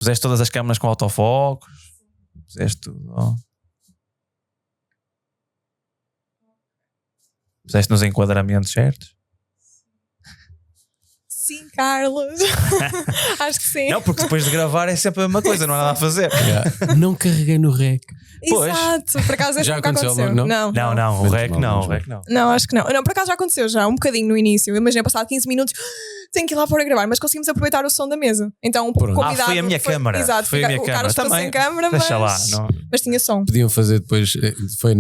Puseste todas as câmaras com autofocos. Puseste tudo. Oh. Puseste nos enquadramentos certos. Sim, Carlos. Acho que sim. Não, porque depois de gravar é sempre a mesma coisa, não há nada a fazer. Não carreguei no rec. Pois. Exato, por acaso Já nunca aconteceu, aconteceu. não? Não, o rec não. Não, acho que não. Não, por acaso já aconteceu já, um bocadinho no início. Imagina, passado 15 minutos, tenho que ir lá para gravar, mas conseguimos aproveitar o som da mesa. Então, o convidado. Foi a minha câmara. Exato, foi a minha o câmara. Carlos ficou Também. sem câmara, Deixa lá. mas tinha som. Podiam fazer depois,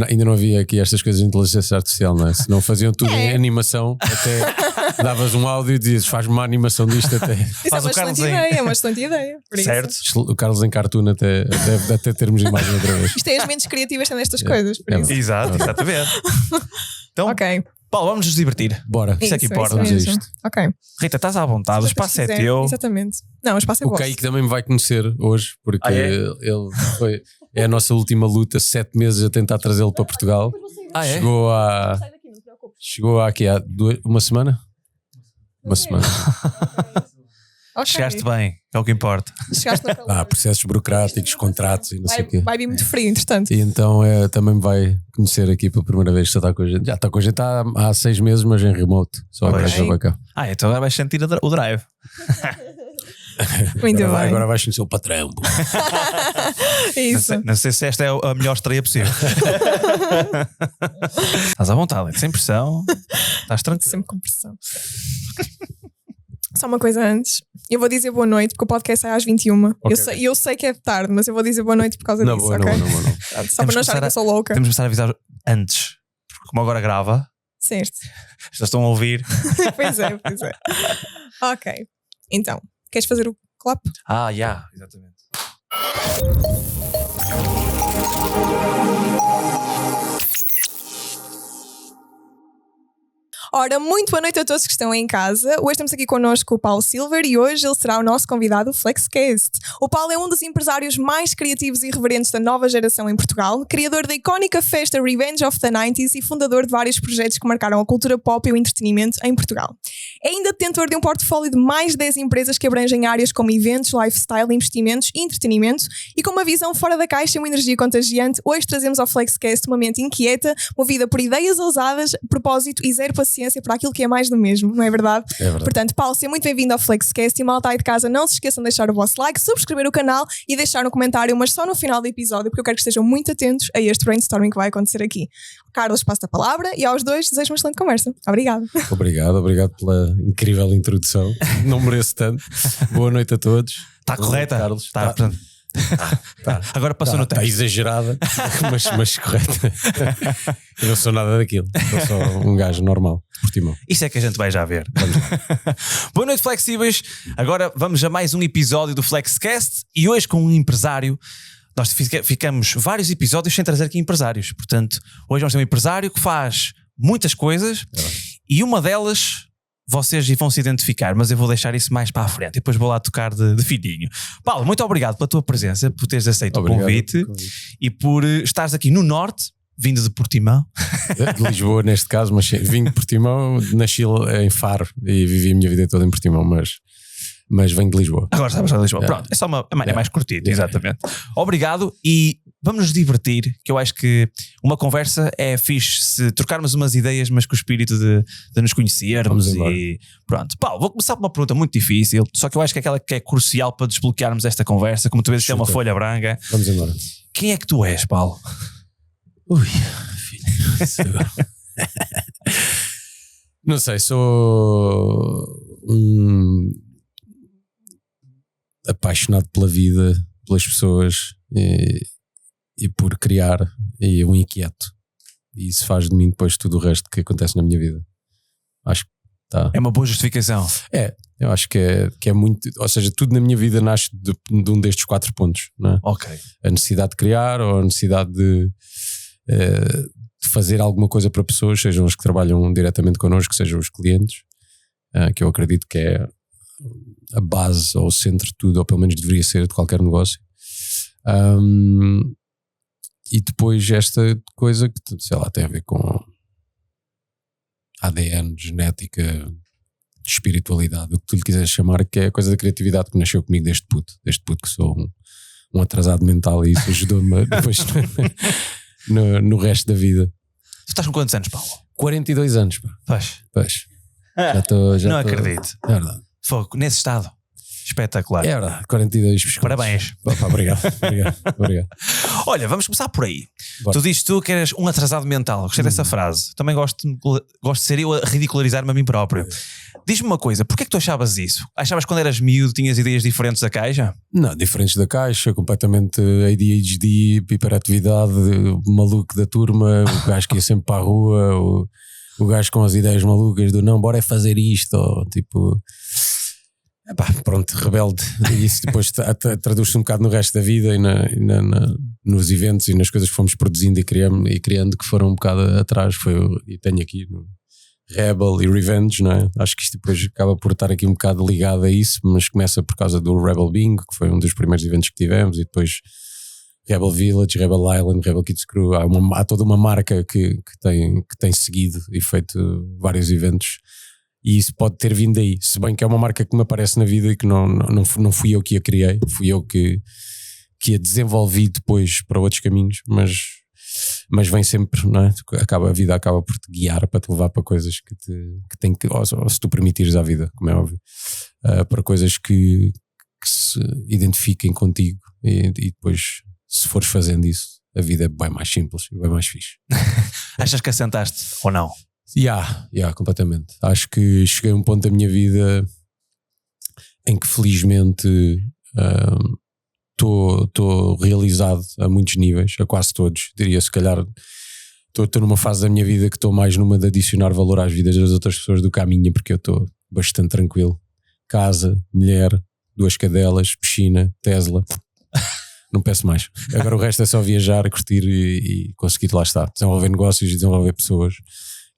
ainda não havia aqui estas coisas de inteligência artificial, não é? Se não faziam tudo em animação, até davas um áudio e dizias, faz-me uma animação disto até. Isso Faz é o uma Carlos excelente em- ideia, é uma excelente ideia. Por isso. Certo? O Carlos em cartoon até deve até termos imagem outra vez. Isto é as mentes criativas têm estas coisas. Por É isso. Exato, exatamente. Então, Ok. Paulo, vamos nos divertir. Bora. Isso é que importa. Vamos a mesmo. isto. Ok. Rita, estás à vontade, o espaço é Quiser. teu. Exatamente. Não, o espaço é O vosso. Kaique também me vai conhecer hoje, porque Ah, é? ele foi. É a nossa última luta, 7 meses a tentar trazê-lo para Portugal. É? Chegou aqui há uma semana? Uma semana. Ok. Chegaste bem, é o que importa. Chegaste no calor. Processos burocráticos, contratos e não sei o quê. Vai vir muito frio, entretanto. E então também me vai conhecer aqui pela primeira vez que já está com a gente. Já está com a gente há 6 meses, mas em remote. Só agora Pois. já vai cá. Então agora vais sentir o drive. Muito bem. Agora vais conhecer o patrão. Isso. Não sei se esta é a melhor estreia possível. Estás à vontade, sem pressão. Estás tranquilo. Sempre com pressão. Só uma coisa antes. Eu vou dizer boa noite porque o podcast sai às 21. Ok, Eu sei que é tarde, mas eu vou dizer boa noite por causa Não, disso, boa, ok? não. Só Temos para não que achar que eu sou louca. Temos de começar a avisar antes. Porque como agora grava, Certo. já estão a ouvir. Pois é. Ok. Então, queres fazer o clap? Exatamente. Ora, muito boa noite a todos que estão em casa. Hoje estamos aqui connosco o Paulo Silver e hoje ele será o nosso convidado FlexCast. O Paulo é um dos empresários mais criativos e irreverentes da nova geração em Portugal, criador da icónica festa Revenge of the 90s e fundador de vários projetos que marcaram a cultura pop e o entretenimento em Portugal. É ainda detentor de um portfólio de mais de 10 empresas que abrangem áreas como eventos, lifestyle, investimentos e entretenimento, e com uma visão fora da caixa e uma energia contagiante, hoje trazemos ao FlexCast uma mente inquieta, movida por ideias ousadas, propósito e zero paciência para aquilo que é mais do mesmo, não é verdade? É verdade. Portanto, Paulo, seja muito bem-vindo ao FlexCast e malta aí de casa, não se esqueçam de deixar o vosso like, subscrever o canal e deixar um comentário, mas só no final do episódio, porque eu quero que estejam muito atentos a este brainstorming que vai acontecer aqui. Carlos, passo a palavra e aos dois desejo uma excelente conversa. Obrigado. Obrigado pela incrível introdução. Não mereço tanto. Boa noite a todos. Está correta? Carlos. Está, portanto, agora passou no Está tempo. exagerada, mas correta. Eu não sou nada daquilo. Eu sou um gajo normal, de Portimão. Isso é que a gente vai já ver. Boa noite, flexíveis. Agora vamos a mais um episódio do FlexCast e hoje com um empresário. Nós ficamos vários episódios sem trazer aqui empresários. Portanto, hoje vamos ter um empresário que faz muitas coisas e uma delas vocês vão se identificar, mas eu vou deixar isso mais para a frente e depois vou lá tocar de fininho. Paulo, muito obrigado pela tua presença, por teres aceito o convite e por estares aqui no Norte, vindo de Portimão. De Lisboa, neste caso, mas sim, vim de Portimão, nasci em Faro e vivi a minha vida toda em Portimão, mas venho de Lisboa. Agora estamos a Lisboa. Pronto, é só é mais curtito, exatamente. Obrigado e vamos nos divertir, que eu acho que uma conversa é fixe se trocarmos umas ideias, mas com o espírito de nos conhecermos. E pronto. Paulo, vou começar por uma pergunta muito difícil, só que eu acho que é aquela que é crucial para desbloquearmos esta conversa, como tu vezes é uma folha branca. Vamos embora. Quem é que tu és, Paulo? Ui, filho. Não sei, sou um apaixonado pela vida, pelas pessoas e por criar, e um inquieto. E isso faz de mim depois tudo o resto que acontece na minha vida. Acho que tá. É uma boa justificação. Eu acho que é muito, ou seja, tudo na minha vida nasce de um destes 4 pontos, não é? Ok. A necessidade de criar ou a necessidade de fazer alguma coisa para pessoas, sejam os que trabalham diretamente connosco, sejam os clientes, que eu acredito que é a base ou o centro de tudo, ou pelo menos deveria ser de qualquer negócio. E depois esta coisa que, sei lá, tem a ver com ADN, genética, espiritualidade, o que tu lhe quiseres chamar, que é a coisa da criatividade que nasceu comigo desde puto que sou um atrasado mental, e isso ajudou-me depois no resto da vida. Tu estás com quantos anos, Paulo? 42 anos, pá. Pois. Já Não tô. acredito. É verdade. Fogo, nesse estado. Espetacular. É verdade, 42 pescoços. Parabéns. Pá, obrigado. Olha, vamos começar por aí. Bora. Tu dizes que eres um atrasado mental. Gostei dessa frase. Também gosto de ser eu a ridicularizar-me a mim próprio. Diz-me uma coisa, porquê é que tu achavas isso? Achavas que quando eras miúdo tinhas ideias diferentes da caixa? Não, diferentes da caixa, completamente ADHD, hiperatividade, maluco da turma, o gajo que ia sempre para a rua, o gajo com as ideias malucas do não, bora é fazer isto, ou tipo... Epá, pronto, rebelde. E isso depois traduz-se um bocado no resto da vida e nos eventos e nas coisas que fomos produzindo e criando que foram um bocado atrás. E tenho aqui no Rebel e Revenge, não é? Acho que isto depois acaba por estar aqui um bocado ligado a isso, mas começa por causa do Rebel Bingo, que foi um dos primeiros eventos que tivemos, e depois Rebel Village, Rebel Island, Rebel Kids Crew. Há toda uma marca que tem seguido e feito vários eventos. E isso pode ter vindo aí, se bem que é uma marca que me aparece na vida e que não fui eu que a criei, fui eu que a desenvolvi depois para outros caminhos, mas vem sempre, não é? A vida acaba por te guiar, para te levar para coisas que tem que, ou se tu permitires à vida, como é óbvio, para coisas que se identifiquem contigo, e depois, se fores fazendo isso, a vida é bem mais simples e bem mais fixe. Achas que assentaste ou não? Completamente. Acho que cheguei a um ponto da minha vida em que felizmente estou realizado a muitos níveis, a quase todos, diria. Se calhar estou numa fase da minha vida que estou mais numa de adicionar valor às vidas das outras pessoas do que à minha, porque eu estou bastante tranquilo. Casa, mulher, 2 cadelas, piscina, Tesla. Não peço mais. Agora o resto é só viajar, curtir e conseguir, lá está, desenvolver negócios e desenvolver pessoas,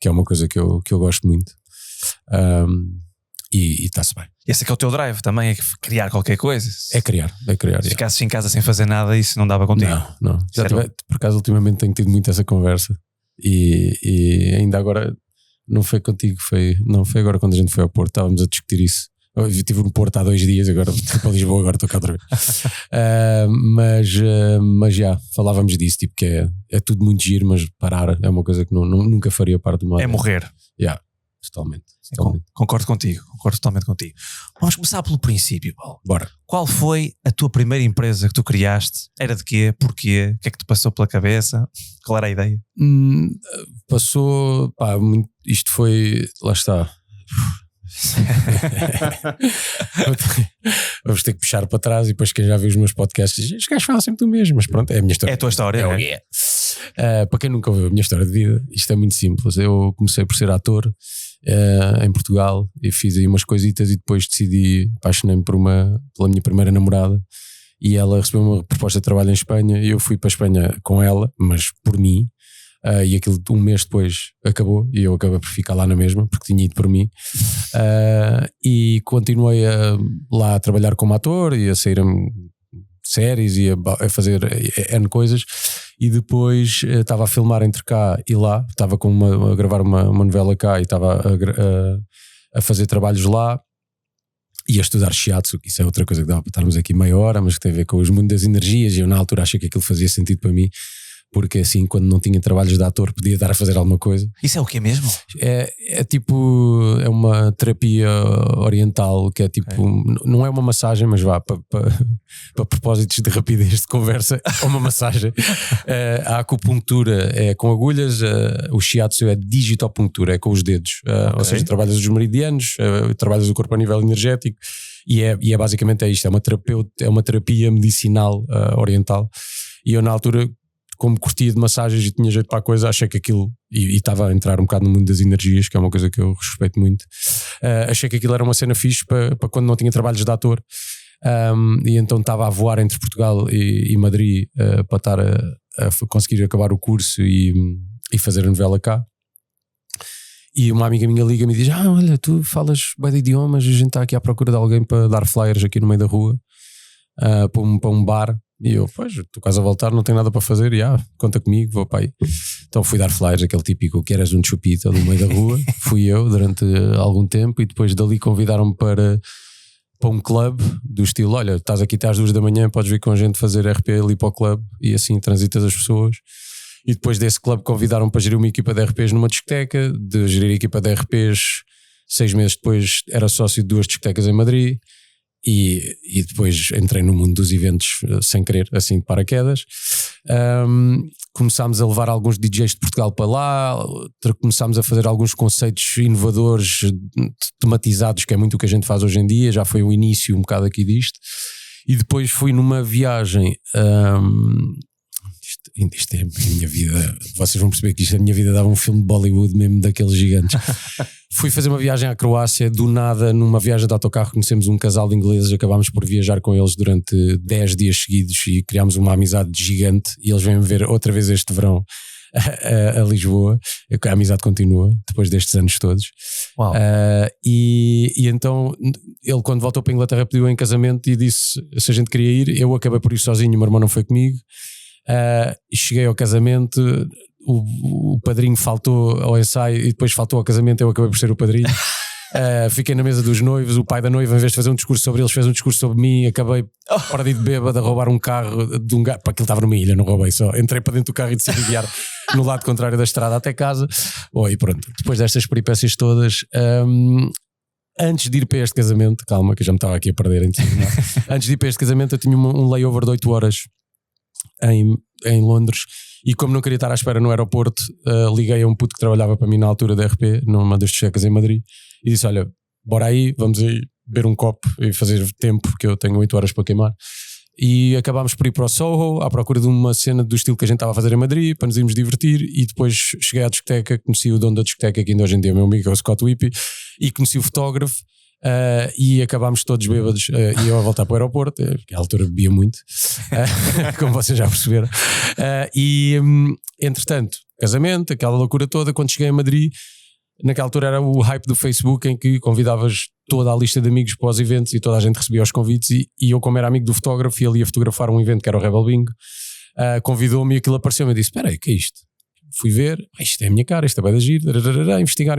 que é uma coisa que eu gosto muito. E está-se bem. Esse é que é o teu drive também, é criar qualquer coisa. É criar. Se ficasses em casa sem fazer nada, isso não dava contigo. Não. Por acaso ultimamente tenho tido muito essa conversa, e ainda agora não foi contigo, foi agora quando a gente foi ao Porto, estávamos a discutir isso. Eu estive no Porto há 2 dias, agora fui para Lisboa, agora estou cá outra vez. Mas já falávamos disso, tipo, que é tudo muito giro, mas parar é uma coisa que nunca faria parte do meu. É morrer. Totalmente. Concordo totalmente contigo. Vamos começar pelo princípio, Paulo. Bora. Qual foi a tua primeira empresa que tu criaste? Era de quê? Porquê? O que é que te passou pela cabeça? Qual era a ideia? Passou, isto foi, lá está. Vamos ter que puxar para trás, e depois quem já viu os meus podcasts diz: os gajos falam sempre do mesmo, mas pronto, é a minha história. É a tua história, Para quem nunca ouviu a minha história de vida, isto é muito simples. Eu comecei por ser ator em Portugal, e fiz aí umas coisitas, e depois apaixonei-me pela minha primeira namorada, e ela recebeu uma proposta de trabalho em Espanha, e eu fui para a Espanha com ela, mas por mim. E aquilo 1 mês depois acabou, e eu acabei por ficar lá na mesma, porque tinha ido por mim. E continuei lá a trabalhar como ator, e a sair a séries, e a fazer N coisas. E depois estava a filmar entre cá e lá, estava a gravar uma novela cá, e estava a fazer trabalhos lá, e a estudar shiatsu, que isso é outra coisa que dá para estarmos aqui meia hora, mas que tem a ver com os mundos das energias, e eu na altura achei que aquilo fazia sentido para mim, porque assim, quando não tinha trabalhos de ator, podia dar a fazer alguma coisa. Isso é o quê mesmo? É tipo, é uma terapia oriental, que é tipo, não é uma massagem, mas vá, para propósitos de rapidez de conversa, é uma massagem. A acupuntura é com agulhas, o shiatsu é digitopuntura, é com os dedos, ou seja, trabalhas os meridianos, trabalhas o corpo a nível energético, e é basicamente isto, é uma terapia medicinal oriental. E eu na altura, como curtia de massagens e tinha jeito para a coisa, achei que aquilo, e estava a entrar um bocado no mundo das energias, que é uma coisa que eu respeito muito, achei que aquilo era uma cena fixe para quando não tinha trabalhos de ator, e então estava a voar entre Portugal e Madrid para estar a conseguir acabar o curso e fazer a novela cá. E uma amiga minha liga-me e diz: olha, tu falas bem de idiomas, a gente está aqui à procura de alguém para dar flyers aqui no meio da rua, para um bar E eu, pois, estou quase a voltar, não tenho nada para fazer, conta comigo, vou para aí. Então fui dar flyers, aquele típico que eras um chupita no meio da rua. Fui eu durante algum tempo e depois dali convidaram-me para um clube do estilo, olha, estás aqui até às 2 da manhã, podes vir com a gente fazer RP ali para o clube, e assim transitas as pessoas. E depois desse clube convidaram-me para gerir uma equipa de RPs numa discoteca, de gerir a equipa de RPs, 6 meses depois era sócio de 2 discotecas em Madrid. E depois entrei no mundo dos eventos sem querer, assim de paraquedas. Começámos a levar alguns DJs de Portugal para lá, começámos a fazer alguns conceitos inovadores, tematizados, que é muito o que a gente faz hoje em dia. Já foi o início um bocado aqui disto. E depois fui numa viagem. Isto é a minha vida. Vocês vão perceber que isto é a minha vida. Dava um filme de Bollywood mesmo, daqueles gigantes. Fui fazer uma viagem à Croácia, do nada, numa viagem de autocarro conhecemos um casal de ingleses, acabámos por viajar com eles durante 10 dias seguidos e criámos uma amizade gigante, e eles vêm-me ver outra vez este verão a Lisboa. A amizade continua depois destes anos todos. Uau. E então ele, quando voltou para a Inglaterra, pediu em casamento e disse se a gente queria ir. Eu acabei por ir sozinho, o meu irmão não foi comigo. Cheguei ao casamento, o padrinho faltou ao ensaio e depois faltou ao casamento, eu acabei por ser o padrinho. Fiquei na mesa dos noivos, o pai da noiva, em vez de fazer um discurso sobre eles, fez um discurso sobre mim. Acabei perdido bêbado a roubar um carro de um gajo, para aquilo estava numa ilha, não roubei, só entrei para dentro do carro e decidi guiar no lado contrário da estrada até casa. E pronto, depois destas peripécias todas, antes de ir para este casamento, calma que eu já me estava aqui a perder antes de ir para este casamento eu tinha um layover de 8 horas em Londres, e como não queria estar à espera no aeroporto, liguei a um puto que trabalhava para mim na altura da RP, numa das discotecas em Madrid, e disse, olha, bora aí, vamos aí beber um copo e fazer tempo, porque eu tenho 8 horas para queimar. E acabámos por ir para o Soho à procura de uma cena do estilo que a gente estava a fazer em Madrid, para nos irmos divertir. E depois cheguei à discoteca, conheci o dono da discoteca, que ainda hoje em dia é meu amigo, é o Scott Whippy, e conheci o fotógrafo. E acabámos todos bêbados, e eu a voltar para o aeroporto, porque à altura bebia muito, como vocês já perceberam. Entretanto, casamento, aquela loucura toda. Quando cheguei a Madrid, naquela altura era o hype do Facebook, em que convidavas toda a lista de amigos para os eventos e toda a gente recebia os convites, e eu, como era amigo do fotógrafo e ele ia fotografar um evento que era o Rebel Bingo, convidou-me e aquilo apareceu-me. Eu disse, espera aí, o que é isto? Fui ver, isto é a minha cara, isto é bem da giro, investigar.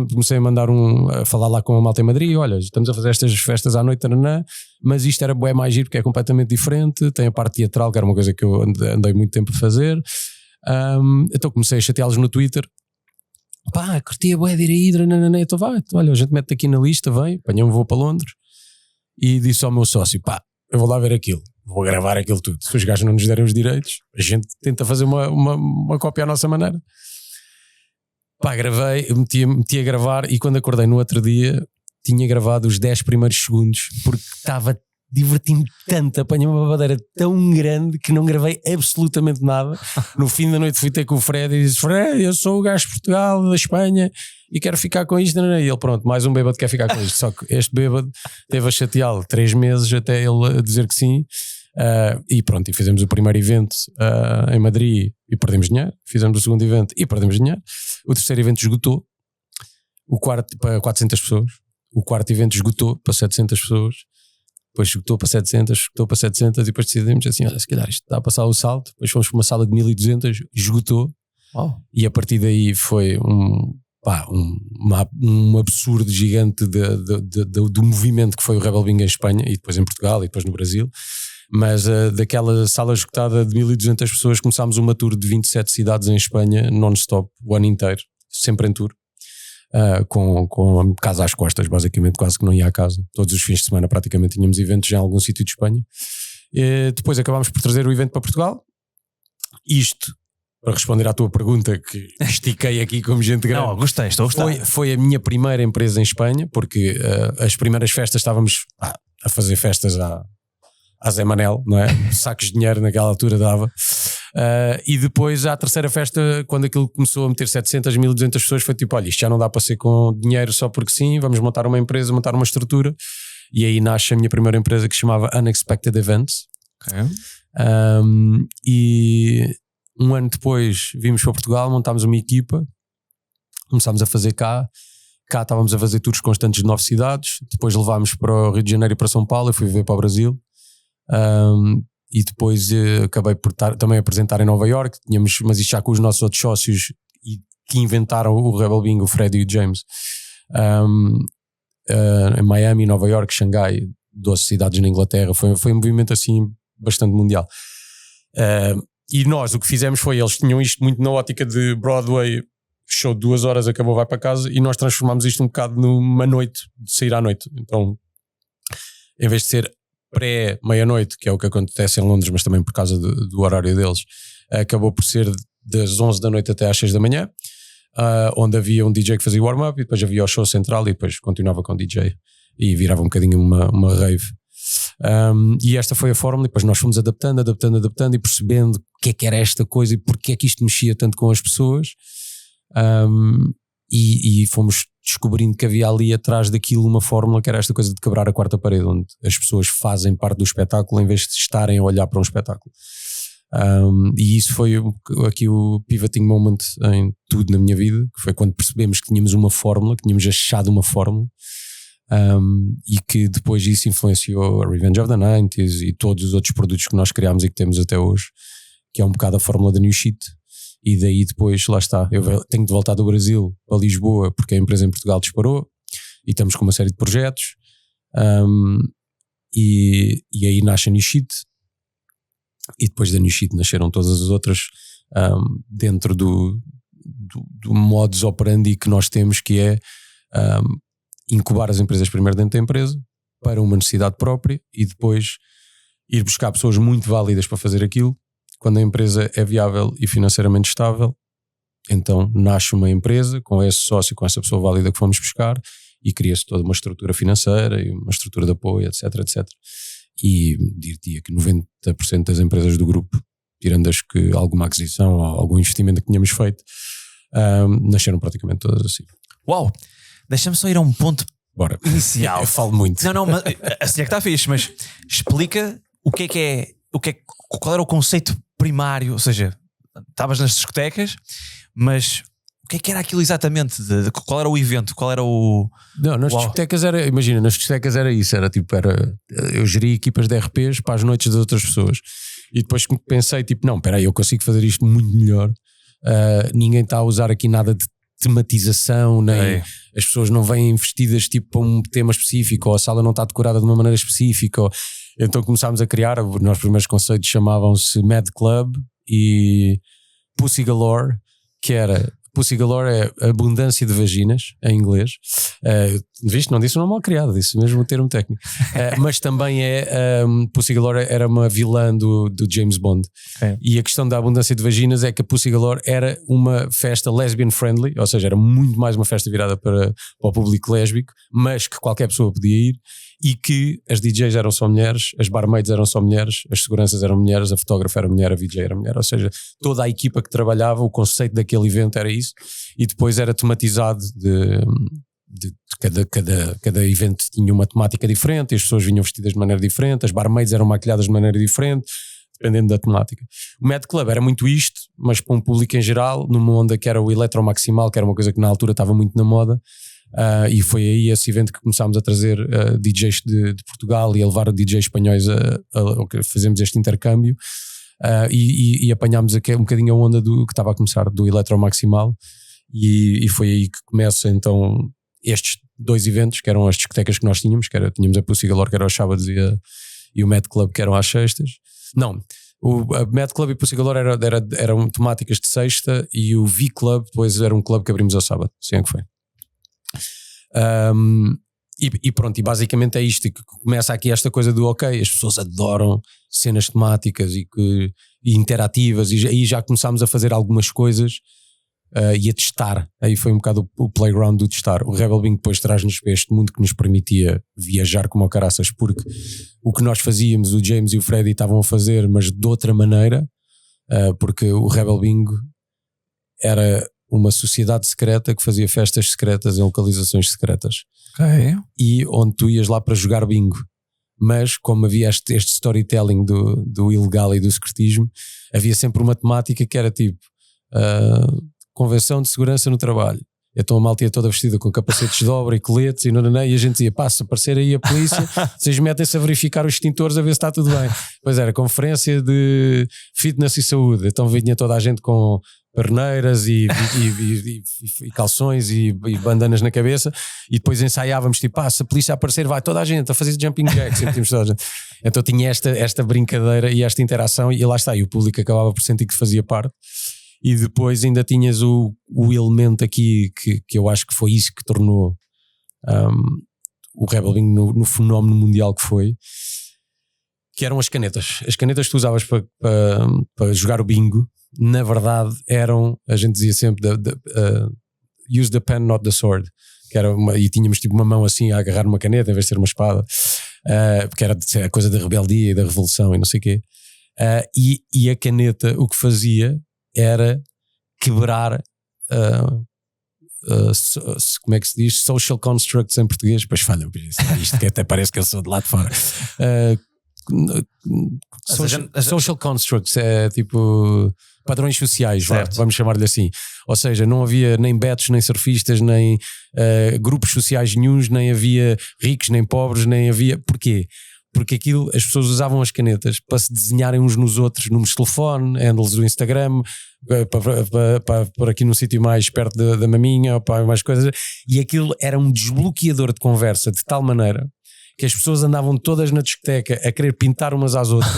Comecei a mandar a falar lá com a malta em Madrid, olha, estamos a fazer estas festas à noite, mas isto era bué mais giro porque é completamente diferente, tem a parte teatral, que era uma coisa que eu andei muito tempo a fazer. Então comecei a chateá-los no Twitter, curtia bué de ir aí, então vai, olha, a gente mete aqui na lista, vem, apanhei um voo para Londres, e disse ao meu sócio, eu vou lá ver aquilo, vou gravar aquilo tudo, se os gajos não nos derem os direitos, a gente tenta fazer uma cópia à nossa maneira. Gravei, meti a gravar, e quando acordei no outro dia tinha gravado os 10 primeiros segundos, porque estava divertindo tanto, apanhei uma babadeira tão grande que não gravei absolutamente nada. No fim da noite fui ter com o Fred e disse, Fred, eu sou o gajo de Portugal, da Espanha, e quero ficar com isto. E ele, pronto, mais um bêbado quer ficar com isto. Só que este bêbado teve a chateá-lo 3 meses até ele dizer que sim. E pronto, e fizemos o primeiro evento em Madrid e perdemos dinheiro. Fizemos o segundo evento e perdemos dinheiro. O terceiro evento esgotou, o quarto para 400 pessoas. O quarto evento esgotou para 700 pessoas. Depois esgotou para 700, e depois decidimos assim, olha, se calhar isto está a passar o salto. Depois fomos para uma sala de 1200, esgotou. E a partir daí foi um absurdo gigante do movimento que foi o Rebel Bingo em Espanha, e depois em Portugal, e depois no Brasil. Mas daquela sala esgotada de 1200 pessoas começámos uma tour de 27 cidades em Espanha, non-stop, o ano inteiro, sempre em tour, com a casa às costas, basicamente, quase que não ia à casa. Todos os fins de semana praticamente tínhamos eventos em algum sítio de Espanha. Depois acabámos por trazer o evento para Portugal. Isto, para responder à tua pergunta, que estiquei aqui como gente grande. Não, gostei, estou a gostar. Foi a minha primeira empresa em Espanha, porque as primeiras festas estávamos a fazer festas a Zé Manel, não é? Sacos de dinheiro naquela altura dava. E depois à terceira festa, quando aquilo começou a meter 700, 1200 pessoas, foi tipo, olha, isto já não dá para ser com dinheiro só porque sim, vamos montar uma empresa, montar uma estrutura. E aí nasce a minha primeira empresa, que se chamava Unexpected Events. Okay. E um ano depois vimos para Portugal, montámos uma equipa, começámos a fazer cá estávamos a fazer tours constantes de 9 cidades. Depois levámos para o Rio de Janeiro e para São Paulo. Eu fui viver para o Brasil. E depois acabei por também apresentar em Nova York, mas isto já com os nossos outros sócios que inventaram o Rebel Bingo, o Freddy e o James, em Miami, Nova York, Xangai, 12 cidades na Inglaterra. Foi um movimento assim bastante mundial. E nós o que fizemos foi, eles tinham isto muito na ótica de Broadway, show de 2 horas, acabou, vai para casa, e nós transformámos isto um bocado numa noite, de sair à noite. Então, em vez de ser pré-meia-noite, que é o que acontece em Londres, mas também por causa do horário deles, acabou por ser das 11 da noite até às 6 da manhã, onde havia um DJ que fazia warm-up, e depois havia o show central, e depois continuava com o DJ, e virava um bocadinho uma rave. E esta foi a fórmula, e depois nós fomos adaptando e percebendo o que é que era esta coisa e porque é que isto mexia tanto com as pessoas. E fomos descobrindo que havia ali atrás daquilo uma fórmula que era esta coisa de quebrar a quarta parede, onde as pessoas fazem parte do espetáculo em vez de estarem a olhar para um espetáculo. E isso foi aqui o pivoting moment em tudo na minha vida, que foi quando percebemos que tínhamos uma fórmula, que tínhamos achado uma fórmula, e que depois isso influenciou a Revenge of the 90s e todos os outros produtos que nós criámos e que temos até hoje, que é um bocado a fórmula da New Shit. E daí depois, lá está, eu tenho de voltar do Brasil para Lisboa porque a empresa em Portugal disparou e estamos com uma série de projetos, e aí nasce a New Shit, e depois da New Shit nasceram todas as outras, dentro do modus operandi que nós temos, que é incubar as empresas primeiro dentro da empresa para uma necessidade própria e depois ir buscar pessoas muito válidas para fazer aquilo. Quando a empresa é viável e financeiramente estável, então nasce uma empresa com esse sócio, com essa pessoa válida que fomos buscar, e cria-se toda uma estrutura financeira e uma estrutura de apoio, etc, etc. E diria que 90% das empresas do grupo, tirando as que alguma aquisição ou algum investimento que tínhamos feito, nasceram praticamente todas assim. Uau! Deixa-me só ir a um ponto Bora. inicial. Eu falo muito. Não, mas assim é que está fixe, mas explica qual era o conceito primário, ou seja, estavas nas discotecas, mas o que era aquilo exatamente? Qual era o evento? Qual era o... Não, nas discotecas era, imagina, nas discotecas era isso, eu geria equipas de RPs para as noites das outras pessoas, e depois pensei, não, espera aí, eu consigo fazer isto muito melhor, ninguém está a usar aqui nada de tematização, nem as pessoas não vêm vestidas para um tema específico, ou a sala não está decorada de uma maneira específica, então começámos a criar, os nossos primeiros conceitos chamavam-se Mad Club e Pussy Galore, que era, Pussy Galore é abundância de vaginas, em inglês. Viste, não disse um nome mal criado, disse mesmo o termo técnico. Mas também Pussy Galore era uma vilã do James Bond. E a questão da abundância de vaginas é que a Pussy Galore era uma festa lesbian friendly, ou seja, era muito mais uma festa virada para o público lésbico, mas que qualquer pessoa podia ir, e que as DJs eram só mulheres, as barmaids eram só mulheres, as seguranças eram mulheres, a fotógrafa era mulher, a VJ era mulher, ou seja, toda a equipa que trabalhava, o conceito daquele evento era isso, e depois era tematizado de cada evento tinha uma temática diferente, e as pessoas vinham vestidas de maneira diferente, as barmaids eram maquilhadas de maneira diferente, dependendo da temática. O Mad Club era muito isto, mas para um público em geral, numa onda que era o eletromaximal, que era uma coisa que na altura estava muito na moda. E foi aí esse evento que começámos a trazer DJs de Portugal e a levar DJs espanhóis fazemos este intercâmbio, e apanhámos aqui um bocadinho a onda que estava a começar do eletromaximal, e foi aí que começa então estes 2 eventos, que eram as discotecas que nós tínhamos, tínhamos a Pussy Galore, que era aos sábados, e o Mad Club, que eram às sextas. Não, a Mad Club e Pussy Galore eram temáticas de sexta, e o V-Club depois era um clube que abrimos ao sábado, assim é que foi. E pronto, e basicamente é isto, que começa aqui esta coisa do as pessoas adoram cenas temáticas e interativas, e aí já começámos a fazer algumas coisas, e a testar. Aí foi um bocado o playground do testar. O Rebel Bingo depois traz-nos para este mundo que nos permitia viajar como caraças, porque o que nós fazíamos, o James e o Freddy estavam a fazer, mas de outra maneira, porque o Rebel Bingo era uma sociedade secreta que fazia festas secretas em localizações secretas. E onde tu ias lá para jogar bingo, mas como havia este storytelling do ilegal e do secretismo, havia sempre uma temática que era tipo convenção de segurança no trabalho, Então a malta ia toda vestida com capacetes de obra e coletes e a gente dizia, pá, se aparecer aí a polícia, vocês metem-se a verificar os extintores a ver se está tudo bem. Pois era, conferência de fitness e saúde, então vinha toda a gente com perneiras e calções e bandanas na cabeça, e depois ensaiávamos tipo, se a polícia aparecer vai toda a gente a fazer jumping jacks, toda a gente. Então tinha esta brincadeira e esta interação, e lá está, e o público acabava por sentir que fazia parte. E depois ainda tinhas o elemento aqui que eu acho que foi isso que tornou o Rebel Bingo no fenómeno mundial que foi, que eram as canetas que tu usavas para jogar o bingo. Na verdade eram, a gente dizia sempre use the pen, not the sword, que era e tínhamos tipo uma mão assim a agarrar uma caneta em vez de ser uma espada, porque era a coisa da rebeldia e da revolução e não sei o quê, e a caneta o que fazia era quebrar como é que se diz? Social constructs em português, pois falha isto que até parece que eu sou de lá de fora. Social constructs é tipo padrões sociais, vamos chamar-lhe assim. Ou seja, não havia nem betos, nem surfistas, nem grupos sociais nenhuns, nem havia ricos, nem pobres, nem havia... Porquê? Porque aquilo, as pessoas usavam as canetas para se desenharem uns nos outros, números de telefone, handles do Instagram, para aqui num sítio mais perto da maminha, ou para mais coisas, e aquilo era um desbloqueador de conversa de tal maneira que as pessoas andavam todas na discoteca a querer pintar umas às outras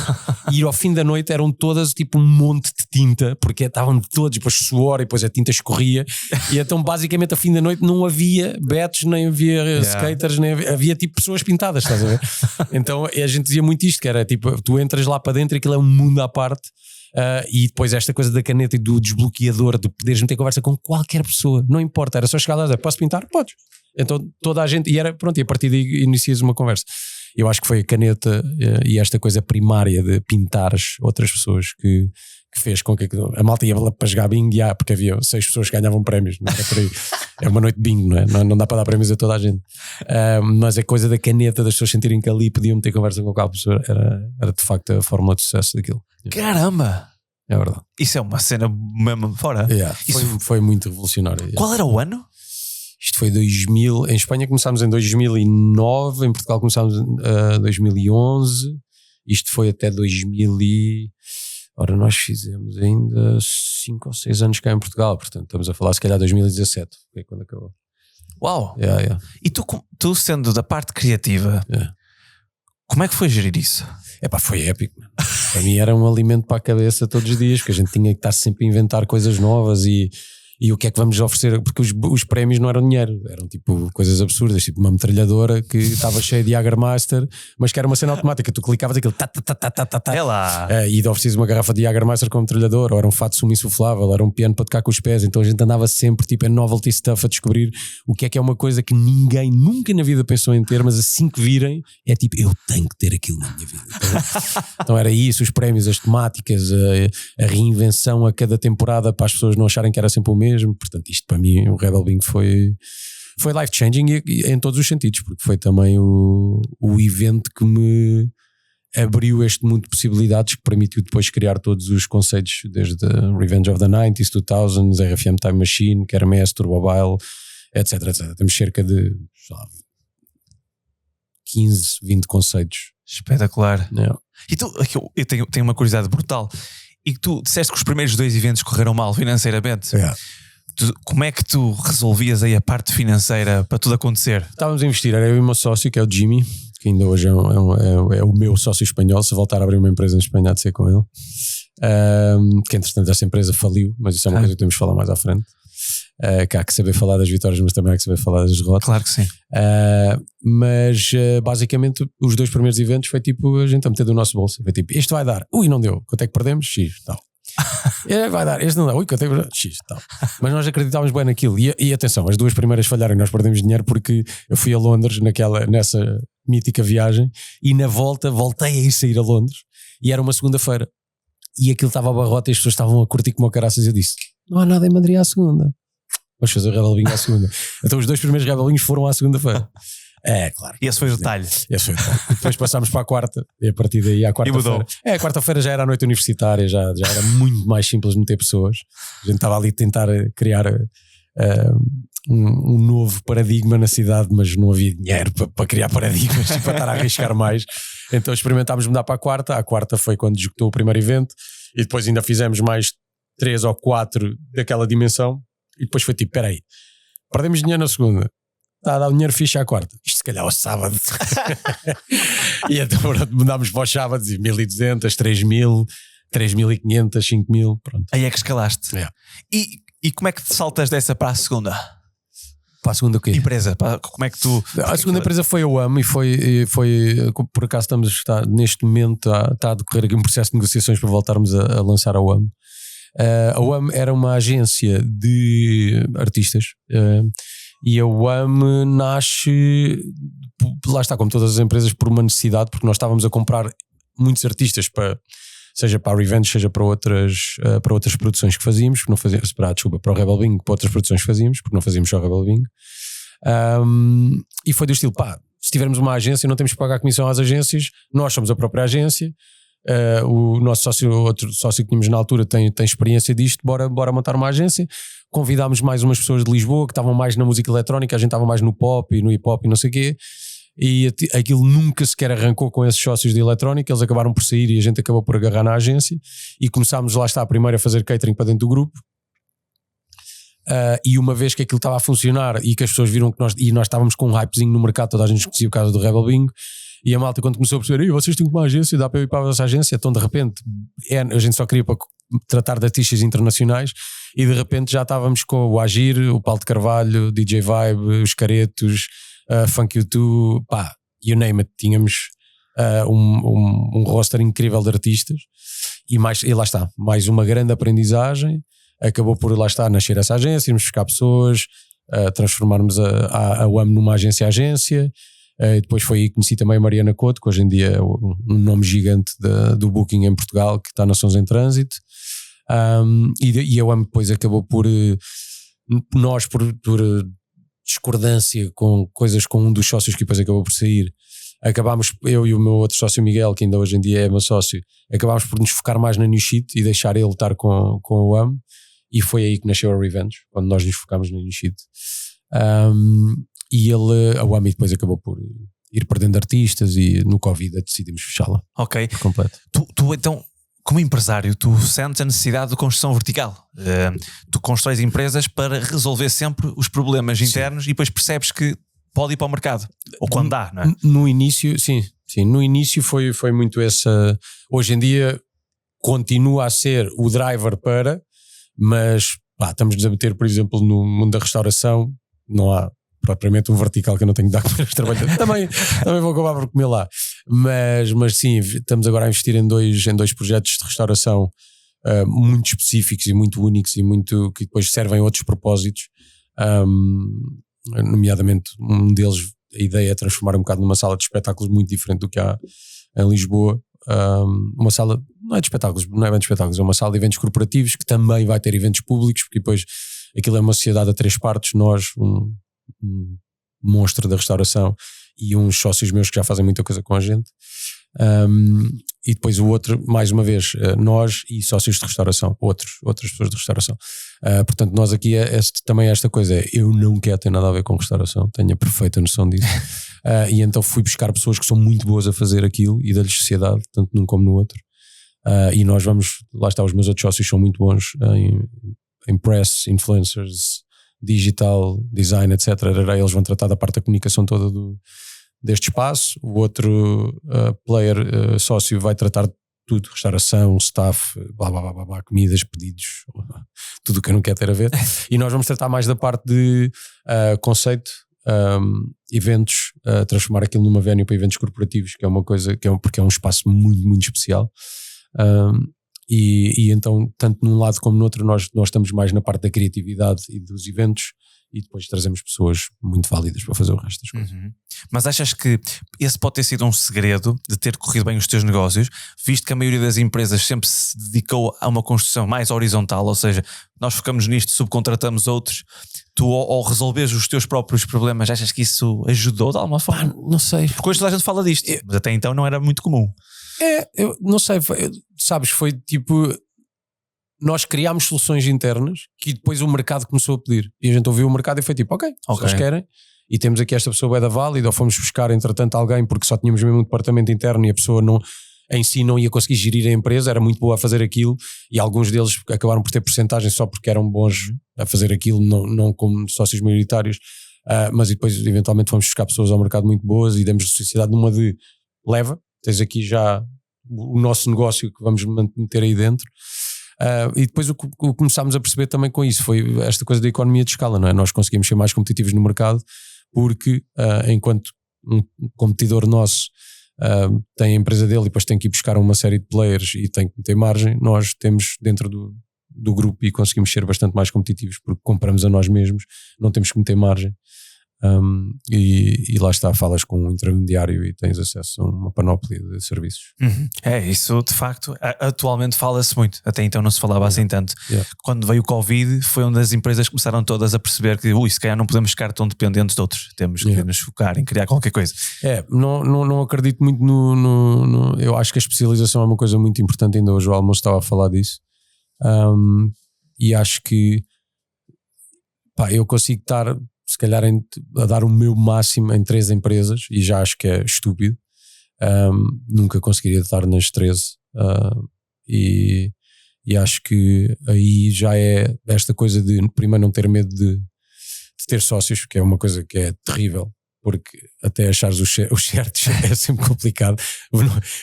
e ao fim da noite eram todas tipo um monte de tinta, porque estavam todos, depois suor e depois a tinta escorria, e então basicamente ao fim da noite não havia betos, nem havia skaters, nem havia tipo pessoas pintadas, estás a ver? Então a gente dizia muito isto, que era tipo, tu entras lá para dentro e aquilo é um mundo à parte. E depois esta coisa da caneta e do desbloqueador, de poderes meter conversa com qualquer pessoa, não importa, era só chegar lá e dizer, posso pintar? Podes. Então toda a gente, e era pronto, e a partir daí inicias uma conversa. Eu acho que foi a caneta e esta coisa primária de pintares outras pessoas que fez com que a malta ia para jogar bingo, porque havia 6 pessoas que ganhavam prémios, não era por aí. É uma noite de bingo, não é? Não dá para dar prémios a toda a gente. Mas a coisa da caneta, das pessoas sentirem que ali podiam ter conversa com aquela pessoa, era de facto a fórmula de sucesso daquilo. Caramba! É verdade. Isso é uma cena mesmo fora. Foi muito revolucionário. Qual era o ano? Isto foi 2000, em Espanha começámos em 2009, em Portugal começámos em 2011, isto foi até 2000 e... Ora, nós fizemos ainda 5 ou 6 anos cá em Portugal, portanto estamos a falar se calhar 2017, foi quando acabou. Uau! E tu sendo da parte criativa, como é que foi gerir isso? Foi épico, mano. Para mim era um alimento para a cabeça todos os dias, porque a gente tinha que estar sempre a inventar coisas novas e o que é que vamos oferecer, porque os prémios não eram dinheiro, eram tipo coisas absurdas, tipo uma metralhadora que estava cheia de Jagermeister, mas que era uma cena automática, tu clicavas aquilo É lá. E oferecias uma garrafa de Jagermeister com metralhadora, ou era um fato sumo insuflável, era um piano para tocar com os pés, então a gente andava sempre tipo em novelty stuff a descobrir o que é uma coisa que ninguém nunca na vida pensou em ter, mas assim que virem é tipo, eu tenho que ter aquilo na minha vida. Então era isso, os prémios, as temáticas, a reinvenção a cada temporada para as pessoas não acharem que era sempre o mesmo. Portanto, isto para mim, o Rebel Bingo foi life-changing em todos os sentidos, porque foi também o evento que me abriu este mundo de possibilidades, que permitiu depois criar todos os conceitos, desde Revenge of the 90s, 2000s, RFM Time Machine, Kermesse, Turbobile, etc. Temos cerca de 15, 20 conceitos. Espetacular. E tu, eu tenho uma curiosidade brutal. E tu disseste que os primeiros 2 eventos correram mal financeiramente. Como é que tu resolvias aí a parte financeira para tudo acontecer? Estávamos a investir, era eu e o meu sócio, que é o Jimmy, que ainda hoje é o meu sócio espanhol. Se voltar a abrir uma empresa em Espanha, há de ser com ele. Que entretanto essa empresa faliu, mas isso é uma coisa que temos de falar mais à frente. Que há que saber falar das vitórias, mas também há que saber falar das derrotas. Claro que sim. Mas basicamente os 2 primeiros eventos foi tipo a gente a meter do nosso bolso. Foi tipo, este vai dar, não deu, quanto é que perdemos? X, tal. Vai dar, este não dá, quanto é que X, tal. Mas nós acreditávamos bem naquilo. E atenção, as 2 primeiras falharam e nós perdemos dinheiro, porque eu fui a Londres nessa mítica viagem, e na volta voltei a sair a Londres, e era uma segunda-feira e aquilo estava a barrota e as pessoas estavam a curtir como a caraças. Eu disse, não há nada em Madrid à segunda, vamos fazer o Rebel Bingo à segunda. Então os 2 primeiros Rebel Bingos foram à segunda-feira. Claro. E esse foi o detalhe. Depois passámos para a quarta, e a partir daí à quarta-feira. A quarta-feira já era a noite universitária, já era muito mais simples meter pessoas. A gente estava ali a tentar criar um novo paradigma na cidade, mas não havia dinheiro para criar paradigmas e para estar a arriscar mais. Então experimentámos mudar para a quarta foi quando esgotou o primeiro evento, e depois ainda fizemos mais 3 ou 4 daquela dimensão, e depois foi tipo, espera aí, perdemos dinheiro na segunda, está a dar dinheiro fixe à quarta, isto se calhar ao sábado. E então mudámos para os sábados, e 1.200, 3.000, 3.500, 5.000, pronto. Aí é que escalaste. É. E como é que te saltas dessa para a segunda? Para a segunda o quê? Empresa, como é que tu... A segunda empresa foi a UAM, e foi por acaso neste momento está a decorrer aqui um processo de negociações para voltarmos a lançar a UAM. A UAM era uma agência de artistas, e a UAM nasce, lá está, como todas as empresas, por uma necessidade, porque nós estávamos a comprar muitos artistas seja para a Revenge, seja para outras produções que fazíamos, porque não fazíamos, para o Rebel Bingo, para outras produções que fazíamos, porque não fazíamos só o Rebel Bingo. E foi do estilo, se tivermos uma agência, não temos que pagar comissão às agências, nós somos a própria agência, o nosso outro sócio que tínhamos na altura tem experiência disto, bora montar uma agência. Convidámos mais umas pessoas de Lisboa que estavam mais na música eletrónica, a gente estava mais no pop e no hip hop e não sei o quê. E aquilo nunca sequer arrancou com esses sócios de eletrónica, eles acabaram por sair e a gente acabou por agarrar na agência, e começámos, lá está, primeiro a fazer catering para dentro do grupo, e uma vez que aquilo estava a funcionar e que as pessoas viram que nós estávamos com um hypezinho no mercado, toda a gente conhecia o caso do Rebel Bingo, e a malta quando começou a perceber, vocês têm uma agência, dá para eu ir para a vossa agência, então de repente a gente só queria para tratar de artistas internacionais, e de repente já estávamos com o Agir, o Paulo de Carvalho, o DJ Vibe, os Caretos, Funk U2, you name it. Tínhamos um roster incrível de artistas, e lá está, mais uma grande aprendizagem. Acabou por, lá está, nascer essa agência, irmos buscar pessoas, transformarmos a UAM numa agência. Depois foi aí que conheci também a Mariana Couto, que hoje em dia é um nome gigante do Booking em Portugal, que está na Sons em Trânsito. E a UAM depois acabou por nós, por discordância com coisas com um dos sócios que depois acabou por sair, acabámos, eu e o meu outro sócio Miguel, que ainda hoje em dia é meu sócio, acabámos por nos focar mais na New Shit e deixar ele estar com a UAM, e foi aí que nasceu a Revenge, quando nós nos focámos na New Shit. E a UAM depois acabou por ir perdendo artistas, e no Covid decidimos fechá-la. Ok. Por completo. Tu então, como empresário, tu sentes a necessidade de construção vertical. Tu constróis empresas para resolver sempre os problemas internos, e depois percebes que pode ir para o mercado, ou quando dá, não é? No início, sim, no início foi muito essa. Hoje em dia continua a ser o driver mas estamos a meter, por exemplo, no mundo da restauração, não há propriamente um vertical que eu não tenho de dar para os trabalhadores. também vou acabar por comer lá. Mas sim, estamos agora a investir em dois projetos de restauração muito específicos e muito únicos, e muito que depois servem a outros propósitos. Nomeadamente, um deles, a ideia é transformar um bocado numa sala de espetáculos muito diferente do que há em Lisboa. Uma sala, não é de espetáculos, não é bem de espetáculos, é uma sala de eventos corporativos que também vai ter eventos públicos, porque depois aquilo é uma sociedade a 3 partes, nós, um monstro da restauração, e uns sócios meus que já fazem muita coisa com a gente, e depois o outro, mais uma vez, nós e sócios de restauração, outras pessoas de restauração. Portanto, nós aqui também esta coisa, eu não quero ter nada a ver com restauração, tenho a perfeita noção disso. E então fui buscar pessoas que são muito boas a fazer aquilo e dar-lhes sociedade, tanto num como no outro. E nós lá está, os meus outros sócios são muito bons em press, influencers, digital, design, etc. Eles vão tratar da parte da comunicação toda deste espaço. O outro player, sócio, vai tratar de tudo, restauração, staff, blá blá blá blá, comidas, pedidos, tudo o que eu não quero ter a ver. E nós vamos tratar mais da parte de conceito, eventos, transformar aquilo numa venue para eventos corporativos, que é uma coisa porque é um espaço muito, muito especial. E então, tanto num lado como no outro, nós estamos mais na parte da criatividade e dos eventos, e depois trazemos pessoas muito válidas para fazer o resto das coisas. Mas achas que esse pode ter sido um segredo de ter corrido bem os teus negócios, visto que a maioria das empresas sempre se dedicou a uma construção mais horizontal, ou seja, nós focamos nisto, subcontratamos outros, tu ao resolveres os teus próprios problemas, achas que isso ajudou de alguma forma? Não sei. Porque hoje toda a gente fala disto, mas até então não era muito comum. Eu não sei, sabes, foi tipo, nós criámos soluções internas que depois o mercado começou a pedir. E a gente ouviu o mercado e foi tipo, ok, se eles querem, e temos aqui esta pessoa da válida, ou fomos buscar entretanto alguém porque só tínhamos mesmo um departamento interno e a pessoa não, em si não ia conseguir gerir a empresa, era muito boa a fazer aquilo, e alguns deles acabaram por ter porcentagem só porque eram bons a fazer aquilo, não como sócios maioritários, mas e depois eventualmente fomos buscar pessoas ao mercado muito boas e demos sociedade numa de leva, tens aqui já o nosso negócio que vamos meter aí dentro. E depois o que começámos a perceber também com isso foi esta coisa da economia de escala, não é? Nós conseguimos ser mais competitivos no mercado porque enquanto um competidor nosso tem a empresa dele e depois tem que ir buscar uma série de players e tem que meter margem, nós temos dentro do grupo e conseguimos ser bastante mais competitivos porque compramos a nós mesmos, não temos que meter margem. E lá está, falas com um intermediário e tens acesso a uma panóplia de serviços. Isso de facto atualmente fala-se muito, até então não se falava assim tanto. Quando veio o Covid foi uma das empresas que começaram todas a perceber que se calhar não podemos ficar tão dependentes de outros, temos que nos focar em criar qualquer coisa. Não acredito muito eu acho que a especialização é uma coisa muito importante, ainda hoje o Almoço estava a falar disso, e acho que eu consigo estar se calhar a dar o meu máximo em 3 empresas e já acho que é estúpido, nunca conseguiria estar nas 13, e acho que aí já é esta coisa de primeiro não ter medo de ter sócios, que é uma coisa que é terrível, porque até achares os certos é sempre complicado.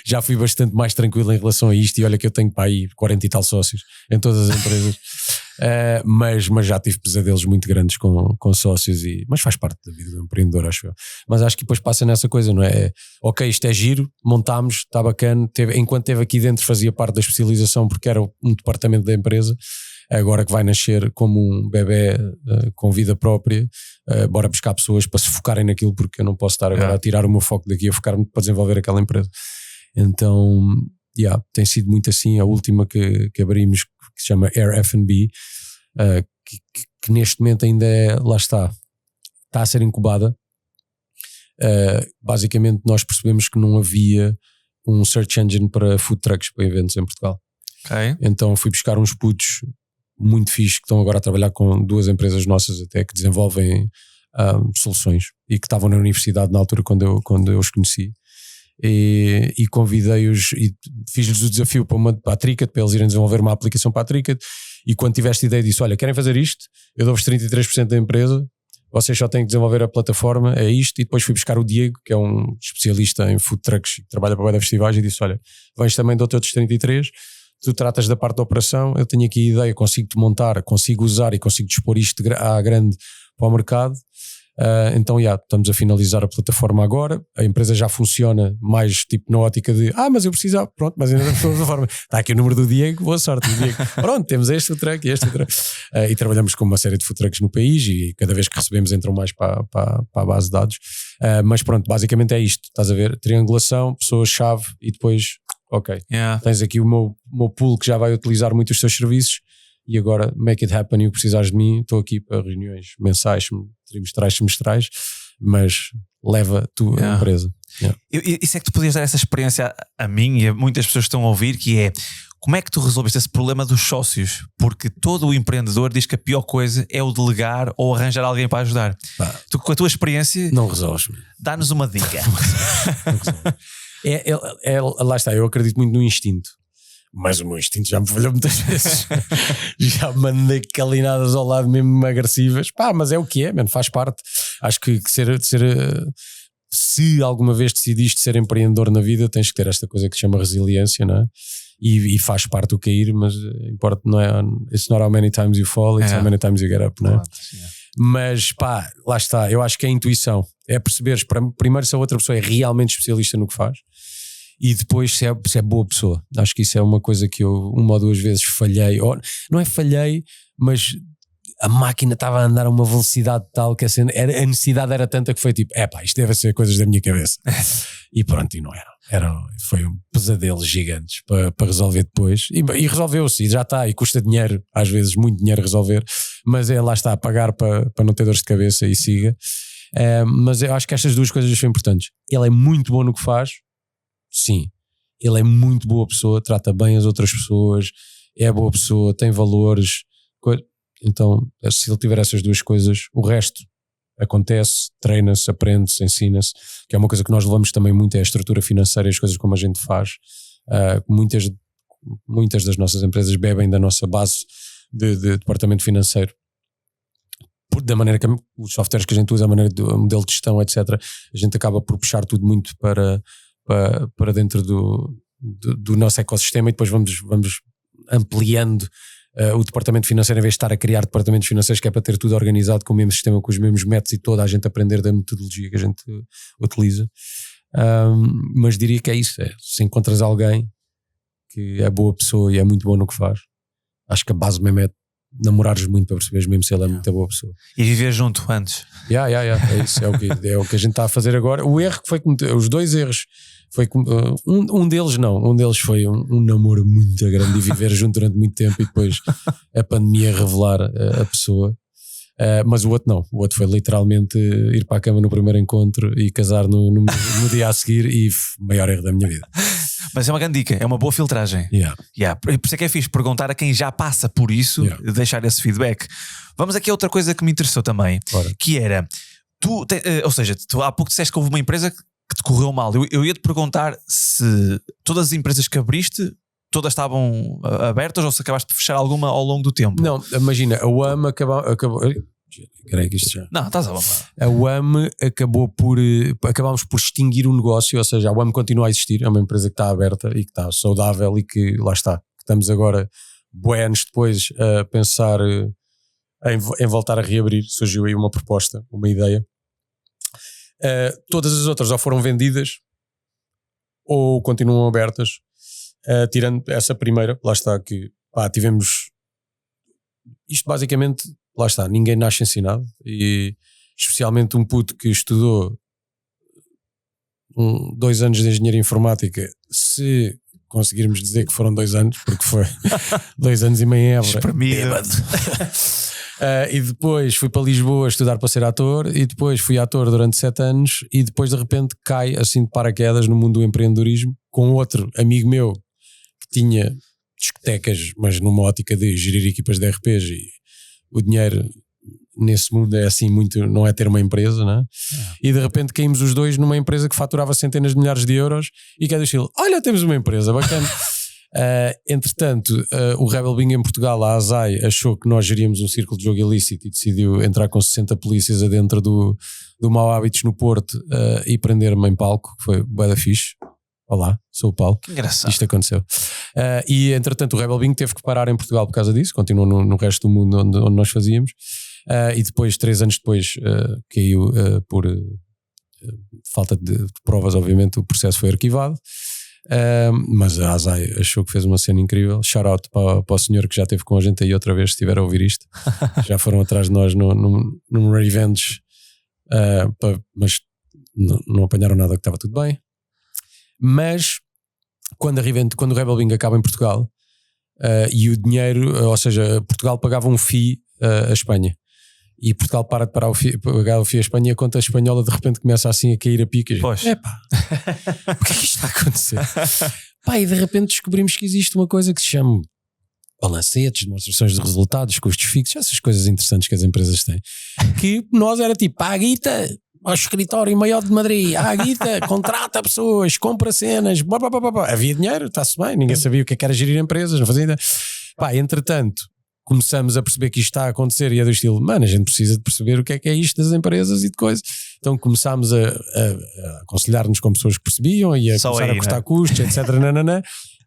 Já fui bastante mais tranquilo em relação a isto e olha que eu tenho para aí 40 e tal sócios em todas as empresas, mas já tive pesadelos muito grandes com sócios, mas faz parte da vida do empreendedor, acho eu. Mas acho que depois passa nessa coisa, não é? Ok, isto é giro, montámos, está bacana, enquanto esteve aqui dentro fazia parte da especialização porque era um departamento da empresa. Agora que vai nascer como um bebê com vida própria, bora buscar pessoas para se focarem naquilo, porque eu não posso estar agora a tirar o meu foco daqui a focar-me para desenvolver aquela empresa. Então, tem sido muito assim. A última que abrimos, que se chama Air F&B, que neste momento ainda lá está a ser incubada. Basicamente nós percebemos que não havia um search engine para food trucks, para eventos em Portugal. Então fui buscar uns putos muito fixe que estão agora a trabalhar com 2 empresas nossas até que desenvolvem soluções e que estavam na universidade na altura quando eu os conheci, e convidei-os e fiz-lhes o desafio para a Tricket, para eles irem desenvolver uma aplicação para a Tricket, e quando tiveste ideia disse, olha, querem fazer isto? Eu dou-vos 33% da empresa, vocês só têm que desenvolver a plataforma, é isto. E depois fui buscar o Diego, que é um especialista em food trucks que trabalha para a festivais, e disse, olha, vens também dou-te outros 33%, tu tratas da parte da operação, eu tenho aqui a ideia, consigo-te montar, consigo usar e consigo dispor isto à grande para o mercado. Então estamos a finalizar a plataforma agora, a empresa já funciona mais tipo na ótica de mas eu preciso, pronto, mas ainda não estou a plataforma, está aqui o número do Diego, boa sorte Diego. Pronto, temos este food truck e este food truck, e trabalhamos com uma série de food trucks no país e cada vez que recebemos entram mais para a base de dados, mas pronto, basicamente é isto, estás a ver, triangulação, pessoas-chave e depois tens aqui o meu pool que já vai utilizar muito os teus serviços. E agora, make it happen, e o que precisares de mim, estou aqui para reuniões mensais, trimestrais, semestrais, mas leva tu a empresa. Isso é que tu podias dar essa experiência a mim e a muitas pessoas que estão a ouvir, que é, como é que tu resolveste esse problema dos sócios? Porque todo o empreendedor diz que a pior coisa é o delegar ou arranjar alguém para ajudar. Tu, com a tua experiência, não resolves. Dá-nos uma dica. Lá está, eu acredito muito no instinto. Mas o meu instinto já me falhou muitas vezes. Já mandei calinadas ao lado mesmo agressivas. Mas é o que é, mano, faz parte. Acho que se alguma vez decidiste ser empreendedor na vida, tens que ter esta coisa que se chama resiliência, não é? E faz parte o cair, mas importa, não é? It's not how many times you fall, it's how many times you get up, não é? Mas lá está, eu acho que é a intuição. É perceberes primeiro se a outra pessoa é realmente especialista no que faz. E depois se é boa pessoa. Acho que isso é uma coisa que eu 1 ou 2 vezes falhei. Não é falhei, mas a máquina estava a andar a uma velocidade tal que a necessidade era tanta que foi tipo, isto deve ser coisas da minha cabeça. E pronto, e não era. Foi um pesadelo gigantes para resolver depois. E resolveu-se, e já está, e custa dinheiro, às vezes muito dinheiro resolver, mas lá está, a pagar para não ter dores de cabeça e siga. Mas eu acho que estas 2 coisas são importantes. Ele é muito bom no que faz. Sim, ele é muito boa pessoa, trata bem as outras pessoas, é boa pessoa, tem valores. Então, se ele tiver essas duas coisas, o resto acontece, treina-se, aprende-se, ensina-se, que é uma coisa que nós levamos também muito, é a estrutura financeira e as coisas como a gente faz. Muitas das nossas empresas bebem da nossa base de departamento financeiro, da maneira que os softwares que a gente usa, a maneira do modelo de gestão, etc. A gente acaba por puxar tudo muito para dentro do nosso ecossistema, e depois vamos ampliando o departamento financeiro, em vez de estar a criar departamentos financeiros, que é para ter tudo organizado com o mesmo sistema, com os mesmos métodos e toda a gente aprender da metodologia que a gente utiliza. Mas diria que é isso, se encontras alguém que é boa pessoa e é muito bom no que faz, acho que a base mesmo é namorares muito para perceberes mesmo se ele é muito boa pessoa. E viver junto antes. É isso, é o que a gente está a fazer agora. O erro que foi, os dois erros, foi um deles foi um namoro muito grande e viver junto durante muito tempo, e depois a pandemia revelar a pessoa. Mas o outro não, o outro foi literalmente ir para a cama no primeiro encontro e casar no dia a seguir, e o maior erro da minha vida. Mas é uma grande dica, é uma boa filtragem. Por isso é que é fixe perguntar a quem já passa por isso, deixar esse feedback. Vamos aqui a outra coisa que me interessou também, que era, tu há pouco disseste que houve uma empresa que te correu mal. Eu ia te perguntar se todas as empresas que abriste, todas estavam abertas, ou se acabaste de fechar alguma ao longo do tempo. Não, imagina, a UAM acabou. Creio que isto já. Não, estás a vontade. A UAM acabámos por extinguir o negócio, ou seja, a UAM continua a existir, é uma empresa que está aberta e que está saudável, e que lá está. Estamos agora, bué anos depois, a pensar em voltar a reabrir. Surgiu aí uma proposta, uma ideia. Todas as outras ou foram vendidas ou continuam abertas, tirando essa primeira. Lá está, que tivemos isto basicamente. Lá está, ninguém nasce ensinado, e especialmente um puto que estudou 2 anos de engenharia informática, se conseguirmos dizer que foram 2 anos, porque foi 2 anos e meio em Évora. E depois fui para Lisboa estudar para ser ator, e depois fui ator durante 7 anos, e depois de repente cai assim de paraquedas no mundo do empreendedorismo, com outro amigo meu que tinha discotecas, mas numa ótica de gerir equipas de RPs, e o dinheiro nesse mundo é assim muito, não é ter uma empresa, não é? E de repente caímos os dois numa empresa que faturava centenas de milhares de euros, e que é do estilo, olha, temos uma empresa bacana. Entretanto, o Rebel Bingo em Portugal, a ASAI, achou que nós geríamos um círculo de jogo ilícito e decidiu entrar com 60 polícias adentro do Mau Hábitos no Porto, e prender-me em palco, que foi bué da fixe. Olá, sou o Paulo. Que engraçado. Isto aconteceu. E entretanto o Rebel Bingo teve que parar em Portugal por causa disso, continuou no resto do mundo onde nós fazíamos, e depois, 3 anos depois, caiu por falta de provas, obviamente o processo foi arquivado, mas a ASAI achou que fez uma cena incrível. Shout out para o senhor que já esteve com a gente aí outra vez, se estiver a ouvir isto. Já foram atrás de nós num revenge, mas não apanharam nada, que estava tudo bem. Mas quando o Rebel Bingo acaba em Portugal, e o dinheiro, ou seja, Portugal pagava um FII à Espanha, e Portugal para de pagar o FII à Espanha, e a conta espanhola de repente começa assim a cair a pique. Epá, o que é que isto está a acontecer? E de repente descobrimos que existe uma coisa que se chama balancetes, demonstrações de resultados, custos fixos, essas coisas interessantes que as empresas têm, que nós era tipo, a guita ao escritório maior de Madrid, a guita, contrata pessoas, compra cenas, blá, blá, blá, blá. Havia dinheiro, está-se bem, ninguém sabia o que era gerir empresas, não fazia ideia. Entretanto, começamos a perceber que isto está a acontecer, e é do estilo, a gente precisa de perceber o que é isto das empresas e de coisas. Então começámos a aconselhar-nos com pessoas que percebiam, e a começar a cortar custos, etc.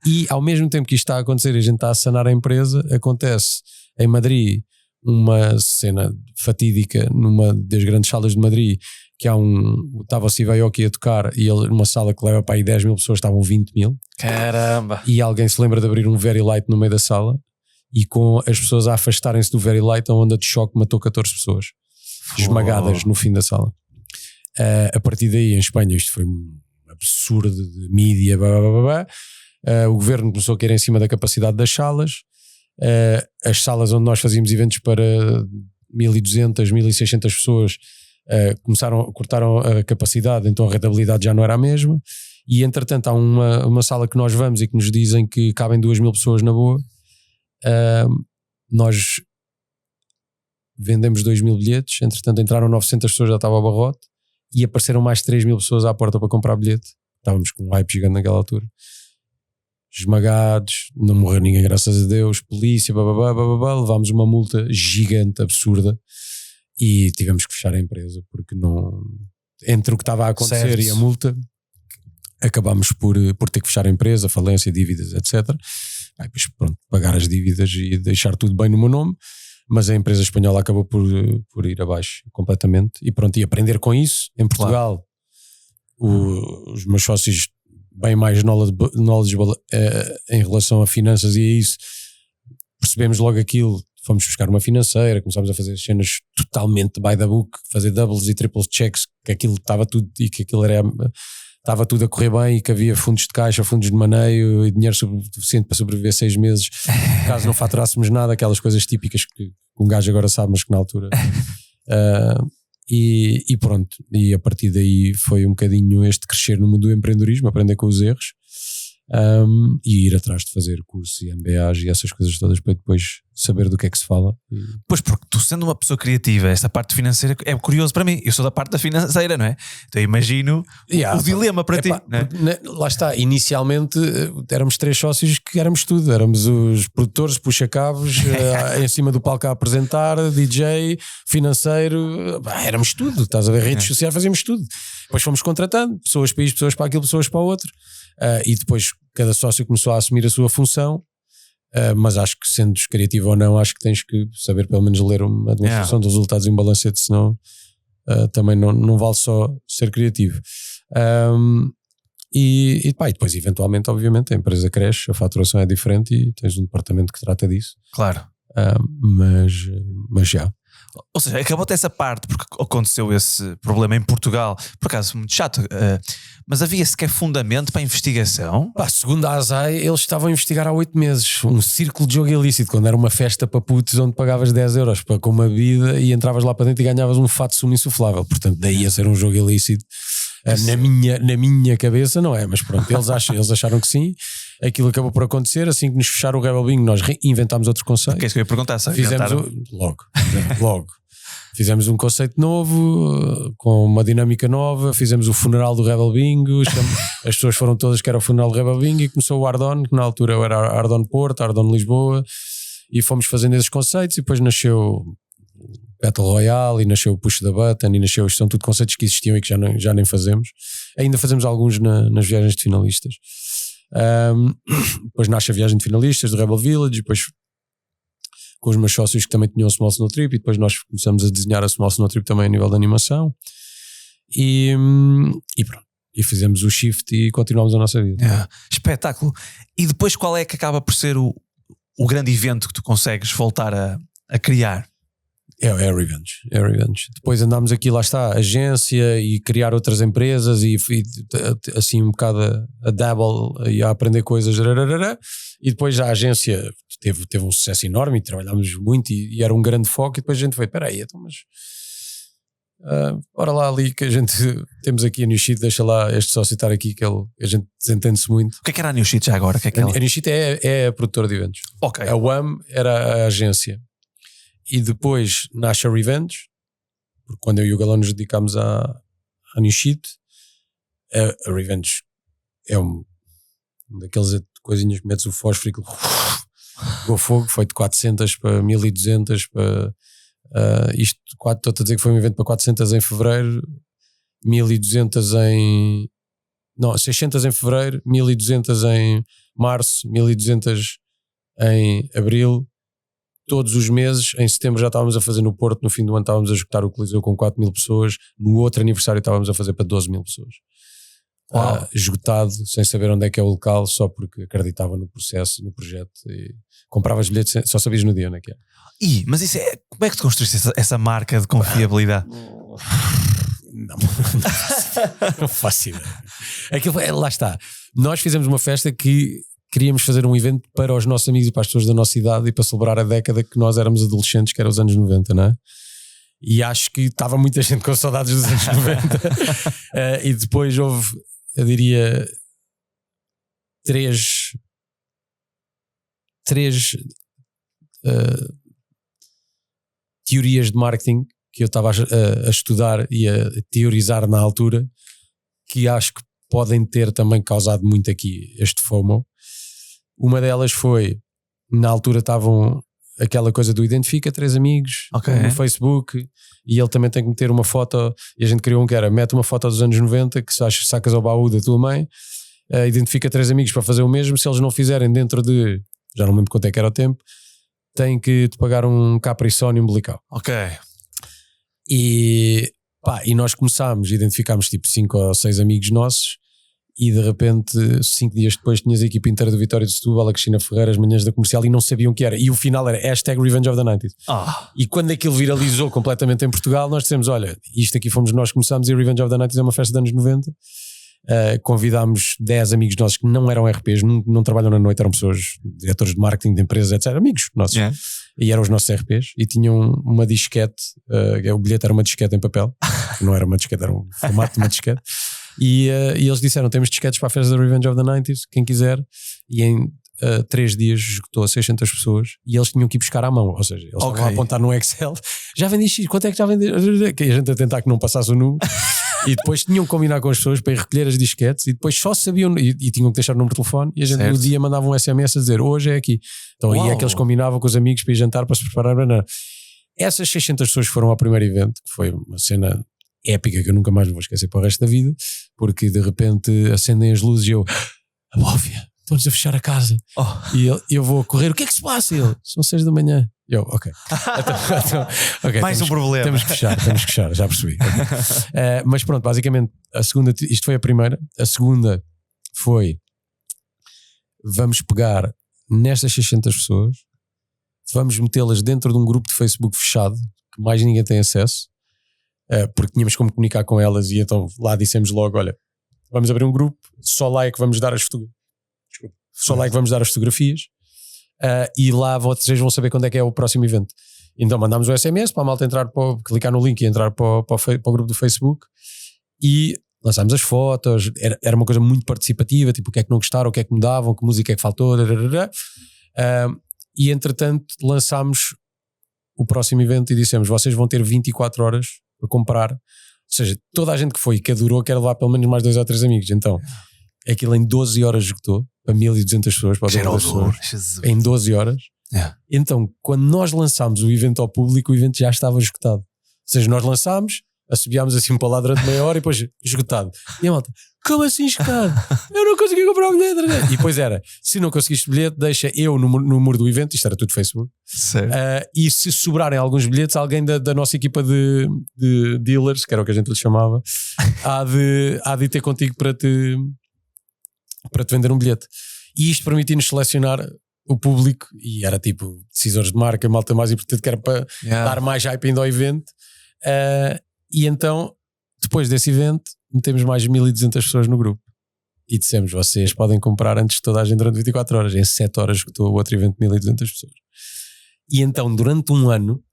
E ao mesmo tempo que isto está a acontecer e a gente está a sanar a empresa, acontece em Madrid uma cena fatídica numa das grandes salas de Madrid, que estava o Steve Aoki a tocar, e ele, numa sala que leva para aí 10 mil pessoas, estavam 20 mil. Caramba! E alguém se lembra de abrir um Very Light no meio da sala, e com as pessoas a afastarem-se do Very Light, a onda de choque matou 14 pessoas esmagadas no fim da sala. A partir daí, em Espanha, isto foi um absurdo de mídia, blá, blá, blá, blá. O governo começou a cair em cima da capacidade das salas. As salas onde nós fazíamos eventos para 1.200, 1.600 pessoas cortaram a capacidade, então a rentabilidade já não era a mesma. E entretanto há uma sala que nós vamos e que nos dizem que cabem 2.000 pessoas na boa, Nós vendemos 2.000 bilhetes, entretanto entraram 900 pessoas, já estava ao barrote, e apareceram mais 3.000 pessoas à porta para comprar bilhete. Estávamos com um hype gigante naquela altura. Esmagados, não morreu ninguém, graças a Deus, polícia, levámos uma multa gigante, absurda, e tivemos que fechar a empresa, porque não, entre o que estava a acontecer certo. e a multa, acabámos por ter que fechar a empresa, falência, dívidas, etc. Depois, pronto, pagar as dívidas e deixar tudo bem no meu nome, mas a empresa espanhola acabou por ir abaixo completamente, e pronto, e aprender com isso. Em Portugal, os meus sócios bem mais knowledgeable em relação a finanças, e a isso percebemos logo aquilo, fomos buscar uma financeira, começámos a fazer cenas totalmente by the book, fazer doubles e triples checks, que aquilo estava tudo, e que aquilo estava tudo a correr bem, e que havia fundos de caixa, fundos de maneio e dinheiro suficiente para sobreviver 6 meses caso não faturássemos nada, aquelas coisas típicas que um gajo agora sabe, mas que na altura e pronto, e a partir daí foi um bocadinho este crescer no mundo do empreendedorismo, aprender com os erros, e ir atrás de fazer cursos e MBAs e essas coisas todas para depois saber do que é que se fala. Pois, porque tu sendo uma pessoa criativa, esta parte financeira é curioso para mim. Eu sou da parte da financeira, não é? Então eu imagino o dilema para ti, não é? Lá está, inicialmente éramos 3 sócios que éramos tudo, éramos os produtores, puxa-cabos, em cima do palco a apresentar, DJ, financeiro, éramos tudo, estás a ver, redes sociais, fazíamos tudo. Depois fomos contratando pessoas para isto, pessoas para aquilo, pessoas para o outro, e depois cada sócio começou a assumir a sua função. Mas acho que, sendo criativo ou não, acho que tens que saber pelo menos ler uma demonstração dos resultados em um balancete, senão também não vale só ser criativo. E depois eventualmente, obviamente, a empresa cresce, a faturação é diferente e tens um departamento que trata disso. Claro. Mas já. Ou seja, acabou-te essa parte porque aconteceu esse problema em Portugal, por acaso muito chato, mas havia sequer fundamento para a investigação? Segundo a ASAI, eles estavam a investigar há 8 meses um círculo de jogo ilícito, quando era uma festa para putos onde pagavas 10 euros com uma bebida e entravas lá para dentro e ganhavas um fato sumo insuflável, portanto daí a ser um jogo ilícito. Na minha cabeça não é, mas pronto, eles acharam que sim. Aquilo acabou por acontecer. Assim que nos fecharam o Rebel Bingo, nós reinventámos outro conceito. Que é isso que eu ia perguntar, sabe? Logo fizemos um conceito novo, com uma dinâmica nova. Fizemos o funeral do Rebel Bingo. As pessoas foram todas que era o funeral do Rebel Bingo, e começou o Ardon, que na altura era Ardon Porto, Ardon Lisboa, e fomos fazendo esses conceitos. E depois nasceu Battle Royale, e nasceu o Push da Button, e nasceu, são tudo conceitos que existiam e que já nem fazemos. Ainda fazemos alguns nas viagens de finalistas. Depois nasce a viagem de finalistas do Rebel Village, depois com os meus sócios que também tinham a Small Snow Trip, e depois nós começamos a desenhar a Small Snow Trip também a nível de animação, e pronto, e fizemos o shift e continuamos a nossa vida. Espetáculo. E depois qual é que acaba por ser o grande evento que tu consegues voltar a criar? É Revenge. Depois andámos aqui, lá está, agência, e criar outras empresas, e assim um bocado a dabble e a aprender coisas, e depois a agência teve um sucesso enorme e trabalhámos muito, e era um grande foco, e depois a gente foi, espera aí, então, mas bora lá ali que a gente temos aqui a New Sheet, deixa lá este sócio estar aqui, que a gente desentende-se muito. O que é que era a New Sheet já agora? A New Sheet é a produtora de eventos. Okay. A WAM era a agência. E depois nasce a Revenge, porque quando eu e o Galão nos dedicámos à New Sheet, a Revenge é um daqueles coisinhas que metes o fósforo e o fogo, foi de 400 para 1200 para isto, estou a dizer que foi um evento para 400 em fevereiro, 1200 600 em fevereiro, 1200 em março, 1200 em abril. Todos os meses, em setembro já estávamos a fazer no Porto, no fim do ano estávamos a esgotar o Coliseu com 4.000 pessoas, no outro aniversário estávamos a fazer para 12.000 pessoas. Esgotado, sem saber onde é que é o local, só porque acreditava no processo, no projeto, e compravas bilhetes, só sabias no dia onde é que é. Mas isso como é que tu construíste essa marca de confiabilidade? Não faço ideia. Lá está, nós fizemos uma festa que queríamos fazer um evento para os nossos amigos e para as pessoas da nossa idade, e para celebrar a década que nós éramos adolescentes, que era os anos 90, não é? E acho que estava muita gente com saudades dos anos 90. E depois houve, eu diria, três teorias de marketing que eu estava a estudar e a teorizar na altura, que acho que podem ter também causado muito aqui este FOMO. Uma delas foi, na altura estavam aquela coisa do identifica 3 amigos no Facebook, e ele também tem que meter uma foto, e a gente criou um que era, mete uma foto dos anos 90 que sacas ao baú da tua mãe, identifica 3 amigos para fazer o mesmo, se eles não fizerem dentro de, já não lembro quanto é que era o tempo, tem que te pagar um Capri-Sun umbilical. E nós começámos, identificámos tipo 5 ou 6 amigos nossos, e de repente 5 dias depois tinhas a equipa inteira do Vitória de Setúbal, a Cristina Ferreira, as manhãs da Comercial, e não sabiam o que era, e o final era #Revenge of the 90s. E quando aquilo viralizou completamente em Portugal, nós dissemos, olha, isto aqui fomos nós que começámos, e Revenge of the 90s é uma festa de anos 90. Convidámos 10 amigos nossos que não eram RPs, não trabalham na noite, eram pessoas, diretores de marketing de empresas, etc, amigos nossos, e eram os nossos RPs, e tinham uma disquete, o bilhete era uma disquete em papel, não era uma disquete, era um formato de uma disquete. E eles disseram, temos disquetes para a festa da Revenge of the 90s, quem quiser, e em 3 dias esgotou a 600 pessoas, e eles tinham que ir buscar à mão, ou seja, eles estavam a apontar no Excel, já vendi X, quanto é que já vendi? Que a gente a tentar que não passasse o número, e depois tinham que combinar com as pessoas para ir recolher as disquetes, e depois só sabiam, e tinham que deixar o número de telefone, e a gente no dia mandava um SMS a dizer, hoje é aqui. Então aí é que eles combinavam com os amigos para ir jantar, para se preparar. Essas 600 pessoas foram ao primeiro evento, que foi uma cena épica que eu nunca mais vou esquecer para o resto da vida, porque de repente acendem as luzes e eu, a Bófia, estão-nos a fechar a casa. E eu vou correr, o que é que se passa? Ele, são 6 da manhã. Eu, ok. Okay, mais um problema. Temos que fechar, já percebi. Mas pronto, basicamente, a segunda, isto foi a primeira, a segunda foi, vamos pegar nestas 600 pessoas, vamos metê-las dentro de um grupo de Facebook fechado, que mais ninguém tem acesso, porque tínhamos como comunicar com elas, e então lá dissemos logo, olha, vamos abrir um grupo, só lá é que vamos dar as fotografias, e lá vocês vão saber quando é que é o próximo evento. Então mandámos o SMS para a malta entrar, clicar no link e entrar para o grupo do Facebook, e lançámos as fotos, era uma coisa muito participativa, tipo o que é que não gostaram, o que é que mudavam, que música é que faltou, e entretanto lançámos o próximo evento e dissemos, vocês vão ter 24 horas para comprar, ou seja, toda a gente que foi, que adorou, quer levar pelo menos mais 2 ou 3 amigos, então aquilo em 12 horas esgotou, para 1200 pessoas, para 200 pessoas, em 12 horas. Então, quando nós lançámos o evento ao público, o evento já estava esgotado. Ou seja, nós lançámos, assobiámos assim para lá durante meia hora e depois esgotado. E a malta, como assim esgotado? Eu não consegui comprar o bilhete. E depois era, se não conseguiste bilhete, deixa eu no muro do evento, isto era tudo Facebook. E se sobrarem alguns bilhetes, alguém da nossa equipa de dealers, que era o que a gente lhe chamava, há de ter contigo para te vender um bilhete. E isto permitiu-nos selecionar o público, e era tipo decisores de marca, malta mais importante, que era para dar mais hype ainda ao evento. E então, depois desse evento, metemos mais 1200 pessoas no grupo e dissemos, vocês podem comprar antes de toda a gente durante 24 horas. Em 7 horas esgotou o outro evento de 1200 pessoas. E então, durante um ano,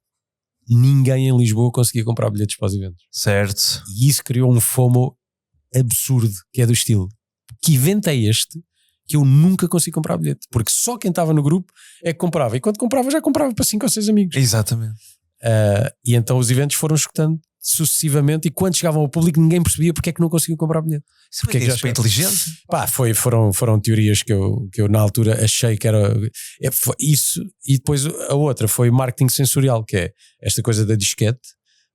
ninguém em Lisboa conseguia comprar bilhetes para os eventos. Certo. E isso criou um FOMO absurdo, que é do estilo, que evento é este que eu nunca consegui comprar bilhete? Porque só quem estava no grupo é que comprava, e quando comprava já comprava para 5 ou 6 amigos. Exatamente. E então os eventos foram escutando sucessivamente, e quando chegavam ao público ninguém percebia porque é que não conseguiam comprar bilhete. Isso porque é que já foi inteligente? Foram teorias que eu na altura achei que era isso. E depois a outra foi marketing sensorial, que é esta coisa da disquete,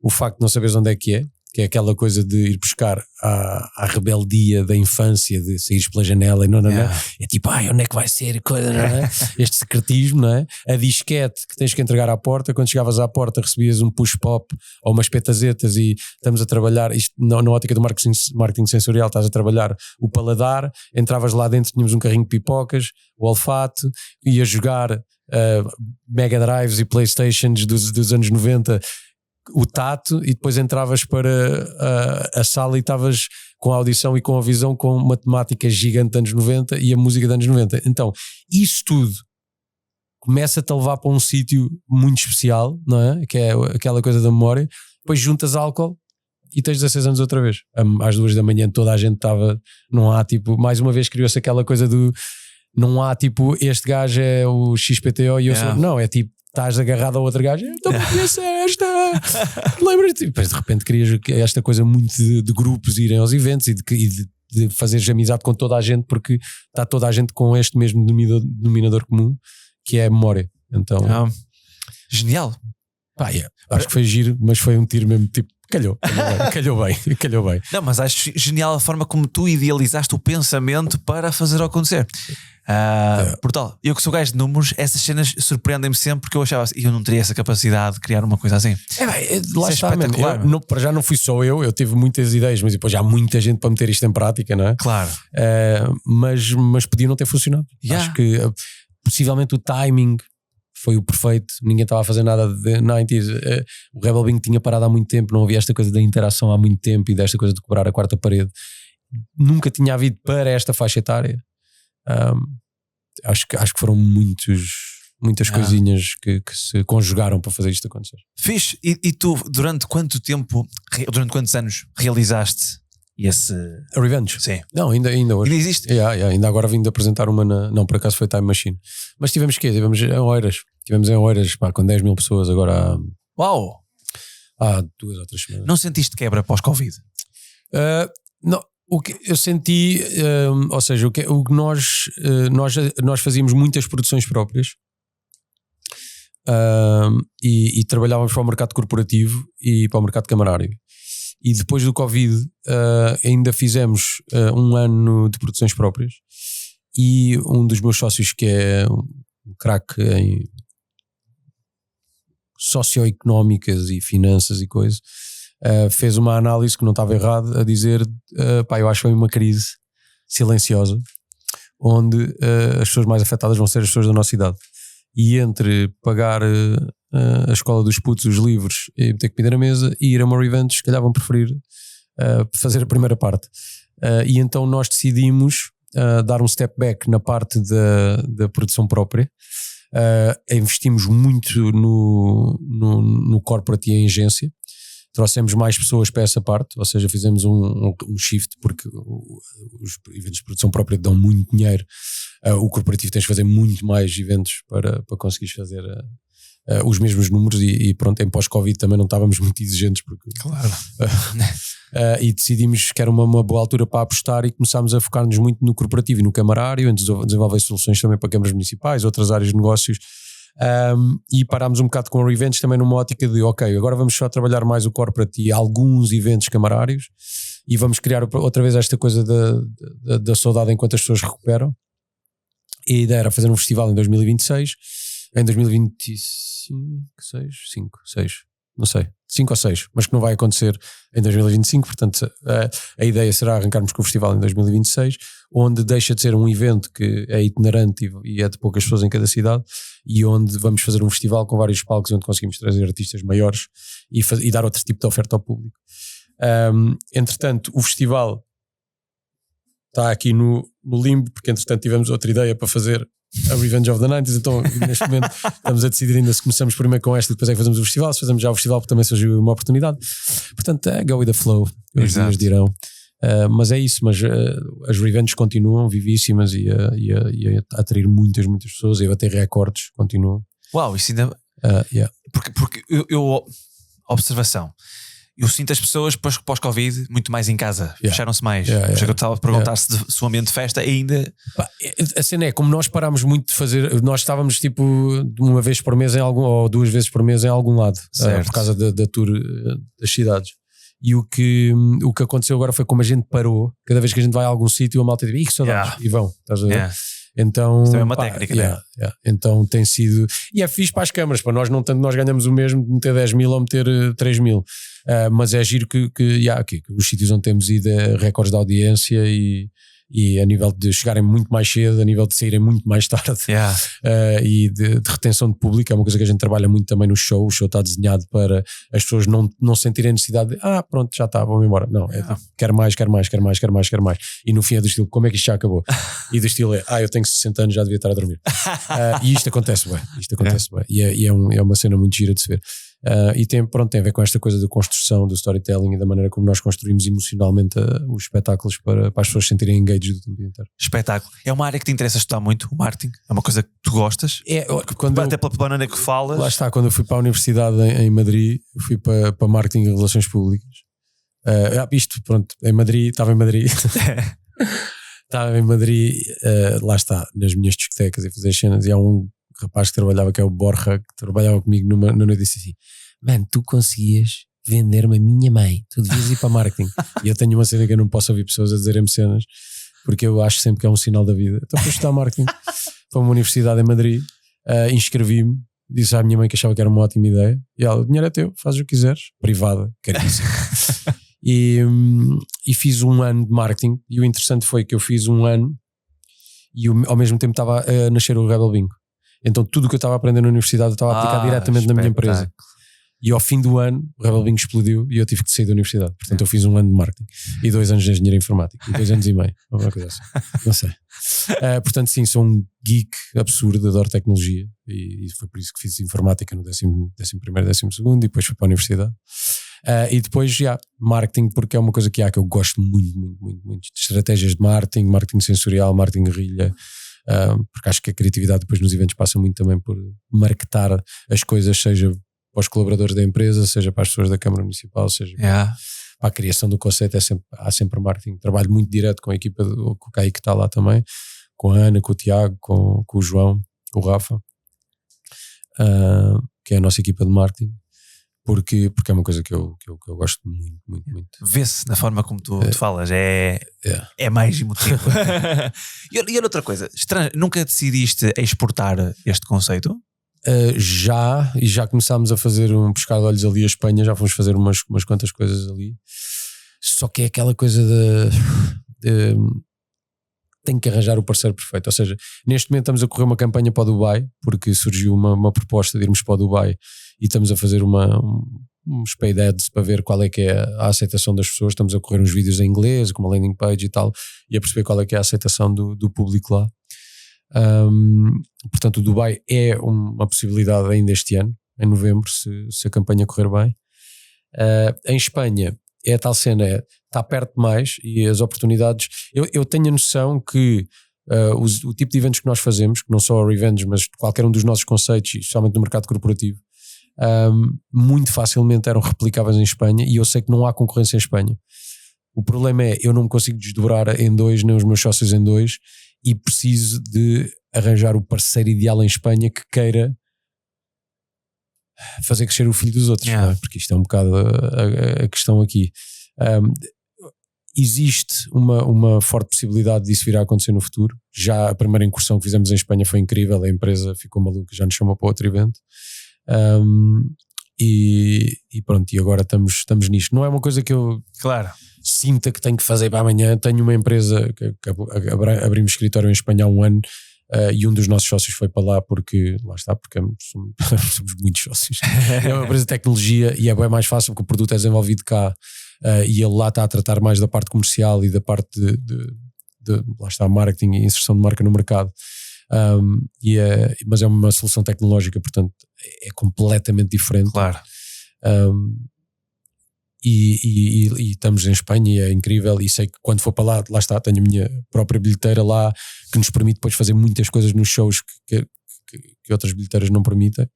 o facto de não saberes onde é que é aquela coisa de ir buscar à rebeldia da infância, de saíres pela janela e não. É tipo, onde é que vai ser? Não é? Este secretismo, não é? A disquete que tens que entregar à porta, quando chegavas à porta recebias um push-pop ou umas petazetas, e estamos a trabalhar, isto na ótica do marketing sensorial, estás a trabalhar o paladar, entravas lá dentro, tínhamos um carrinho de pipocas, o olfato, ias jogar Mega Drives e Playstations dos anos 90, o tato, e depois entravas para a sala e estavas com a audição e com a visão, com uma temática gigante de anos 90 e a música de anos 90. Então, isso tudo começa-te a levar para um sítio muito especial, não é? Que é aquela coisa da memória. Depois juntas álcool e tens 16 anos outra vez. Às 2 da manhã toda a gente estava, não há tipo, mais uma vez criou-se aquela coisa do, não há tipo, este gajo é o XPTO e eu sou, não, é tipo, estás agarrado a outro gajo, eu também conheço esta, lembras-te? E depois de repente crias esta coisa muito de grupos irem aos eventos e de fazeres amizade com toda a gente, porque está toda a gente com este mesmo denominador comum, que é a memória. Então, genial. Acho que foi giro, mas foi um tiro mesmo tipo, calhou bem. Não, mas acho genial a forma como tu idealizaste o pensamento para fazer acontecer. Brutal. Eu que sou gajo de números, essas cenas surpreendem-me sempre, porque eu achava assim, eu não teria essa capacidade de criar uma coisa assim. Lá está, para já não fui só eu tive muitas ideias, mas depois já há muita gente para meter isto em prática, não é? Claro. Mas podia não ter funcionado. Acho que possivelmente o timing foi o perfeito, ninguém estava a fazer nada de 90s. O Rebel Bing tinha parado há muito tempo, não havia esta coisa da interação há muito tempo e desta coisa de quebrar a quarta parede. Nunca tinha havido para esta faixa etária. Acho que foram muitas coisinhas que se conjugaram para fazer isto acontecer. Fixe. E tu, durante quantos anos realizaste esse... A Revenge? Sim. Não, ainda hoje. Ainda existe? Ainda agora vim de apresentar uma não, por acaso foi Time Machine. Mas tivemos em Oeiras. Tivemos em Oeiras, com 10 mil pessoas agora Uau! Há 2 ou 3 semanas. Não sentiste quebra pós-Covid? Não. O que eu senti, ou seja, o que nós fazíamos muitas produções próprias e trabalhávamos para o mercado corporativo e para o mercado camarário. E depois do Covid ainda fizemos 1 ano de produções próprias, e um dos meus sócios, que é um craque em socioeconómicas e finanças e coisas, fez uma análise que não estava errado, a dizer eu acho que foi uma crise silenciosa onde as pessoas mais afetadas vão ser as pessoas da nossa idade, e entre pagar a escola dos putos, os livros e ter comida na mesa e ir a uma Revenge, se calhar vão preferir fazer a primeira parte. E então nós decidimos dar um step back na parte da produção própria. Investimos muito no corporate e em agência. Trouxemos mais pessoas para essa parte, ou seja, fizemos um shift, porque os eventos de produção própria dão muito dinheiro. O corporativo tens de fazer muito mais eventos para conseguires fazer os mesmos números, e pronto, em pós-Covid também não estávamos muito exigentes, porque claro. E decidimos que era uma boa altura para apostar, e começámos a focar-nos muito no corporativo e no camarário, em desenvolver soluções também para câmaras municipais, outras áreas de negócios. E parámos um bocado com a Revenge também numa ótica de agora vamos só trabalhar mais o corporate e alguns eventos camarários, e vamos criar outra vez esta coisa da saudade enquanto as pessoas recuperam. E a ideia era fazer um festival em 2026, em 2025, 5 ou 6, mas que não vai acontecer em 2025, portanto a ideia será arrancarmos com o festival em 2026, onde deixa de ser um evento que é itinerante e é de poucas pessoas em cada cidade, e onde vamos fazer um festival com vários palcos onde conseguimos trazer artistas maiores e dar outro tipo de oferta ao público. Entretanto, o festival está aqui no limbo, porque entretanto tivemos outra ideia para fazer a Revenge of the 90s, então neste momento estamos a decidir ainda se começamos primeiro com esta e depois é que fazemos o festival, se fazemos já o festival, porque também surgiu uma oportunidade. Portanto, go with the flow, os dias dirão. Mas é isso, mas as Revenge continuam vivíssimas e a atrair muitas pessoas e a bater recordes, continuam. Uau, isso ainda... Porque eu observação, eu sinto as pessoas pós-Covid muito mais em casa, fecharam-se mais. Eu estava a perguntar se o ambiente de festa ainda... A cena é, como nós parámos muito de fazer, nós estávamos tipo uma vez por mês ou 2 vezes por mês em algum lado, por causa da tour das cidades. E o que aconteceu agora foi, como a gente parou, cada vez que a gente vai a algum sítio, a malta diz, que saudades, e vão, estás a ver? Então, isso é uma técnica, né? Então tem sido, e é fixe para as câmaras, para nós não tanto, nós ganhamos o mesmo de meter 10 mil ou meter 3 mil, mas é giro que os sítios onde temos ido recordes de audiência e a nível de chegarem muito mais cedo, a nível de saírem muito mais tarde, e de retenção de público, é uma coisa que a gente trabalha muito também no show. O show está desenhado para as pessoas não sentirem necessidade de pronto, já está, vamos embora. Não, quer mais, e no fim é do estilo, como é que isto já acabou? E do estilo eu tenho 60 anos, já devia estar a dormir. E isto acontece bem, e é uma cena muito gira de se ver. E tem a ver com esta coisa da construção, do storytelling e da maneira como nós construímos emocionalmente os espetáculos para as pessoas se sentirem engaged do tempo inteiro. Espetáculo. É uma área que te interessa estudar muito, o marketing? É uma coisa que tu gostas? Até pela maneira que falas. Lá está, quando eu fui para a universidade em Madrid, eu fui para marketing e relações públicas. Estava em Madrid. Estava em Madrid, lá está, nas minhas discotecas e fazer cenas, e há um rapaz que trabalhava, que é o Borja, que trabalhava comigo numa noite, disse assim: mano, tu conseguias vender-me a minha mãe, tu devias ir para marketing. E eu tenho uma cena que eu não posso ouvir pessoas a dizerem-me cenas, porque eu acho sempre que é um sinal da vida. Então fui estudar marketing para uma universidade em Madrid, inscrevi-me, disse à minha mãe que achava que era uma ótima ideia, e ela: o dinheiro é teu, faz o que quiseres, privada, caríssimo. E fiz um ano de marketing, e o interessante foi que eu fiz um ano e ao mesmo tempo estava a nascer o Rebel Bingo. Então tudo o que eu estava a aprender na universidade eu estava a aplicar diretamente na minha empresa. E ao fim do ano o Rebel Bingo explodiu e eu tive que sair da universidade. Portanto eu fiz um ano de marketing e 2 anos de engenharia informática e 2 anos e meio, alguma coisa assim, não sei. Portanto sim, sou um geek absurdo, adoro tecnologia, e foi por isso que fiz informática no 11º, 12º, e depois fui para a universidade. E depois marketing, porque é uma coisa que eu gosto muito de estratégias de marketing sensorial, marketing guerrilha, porque acho que a criatividade depois nos eventos passa muito também por marketar as coisas, seja para os colaboradores da empresa, seja para as pessoas da Câmara Municipal, seja para a criação do conceito. Há sempre marketing. Trabalho muito direto com a equipa, com o Caí que está lá também, com a Ana, com o Tiago, com o João, com o Rafa, que é a nossa equipa de marketing. Porque é uma coisa que eu gosto muito. Vê-se na forma como tu falas, é mais emotivo. E outra coisa, nunca decidiste exportar este conceito? Já começámos a fazer um pescar de olhos ali a Espanha, já fomos fazer umas quantas coisas ali. Só que é aquela coisa de tenho que arranjar o parceiro perfeito. Ou seja, neste momento estamos a correr uma campanha para o Dubai, porque surgiu uma proposta de irmos para o Dubai, e estamos a fazer uns paid ads para ver qual é que é a aceitação das pessoas. Estamos a correr uns vídeos em inglês, com uma landing page e tal, e a perceber qual é que é a aceitação do público lá. Portanto o Dubai é uma possibilidade ainda este ano, em novembro, se a campanha correr bem. Em Espanha é a tal cena, está perto demais, e as oportunidades, eu tenho a noção que o tipo de eventos que nós fazemos, que não só a Revenge, mas qualquer um dos nossos conceitos, especialmente no mercado corporativo, muito facilmente eram replicáveis em Espanha, e eu sei que não há concorrência em Espanha. O problema é, eu não me consigo desdobrar em 2, nem os meus sócios em 2, e preciso de arranjar o parceiro ideal em Espanha que queira fazer crescer o filho dos outros, não é? Porque isto é um bocado a questão aqui. Existe uma forte possibilidade disso vir a acontecer no futuro. Já a primeira incursão que fizemos em Espanha foi incrível, a empresa ficou maluca, já nos chamou para outro evento. E pronto, e agora estamos nisto. Não é uma coisa que eu sinta que tenho que fazer para amanhã. Tenho uma empresa que abrimos escritório em Espanha há um ano, e um dos nossos sócios foi para lá porque somos muitos sócios. É uma empresa de tecnologia e é bem mais fácil porque o produto é desenvolvido cá, e ele lá está a tratar mais da parte comercial e da parte de lá está, marketing e inserção de marca no mercado. Mas é uma solução tecnológica, portanto é completamente diferente. Claro. E estamos em Espanha e é incrível, e sei que quando for para lá está, tenho a minha própria bilheteira lá, que nos permite depois fazer muitas coisas nos shows que outras bilheteiras não permitem.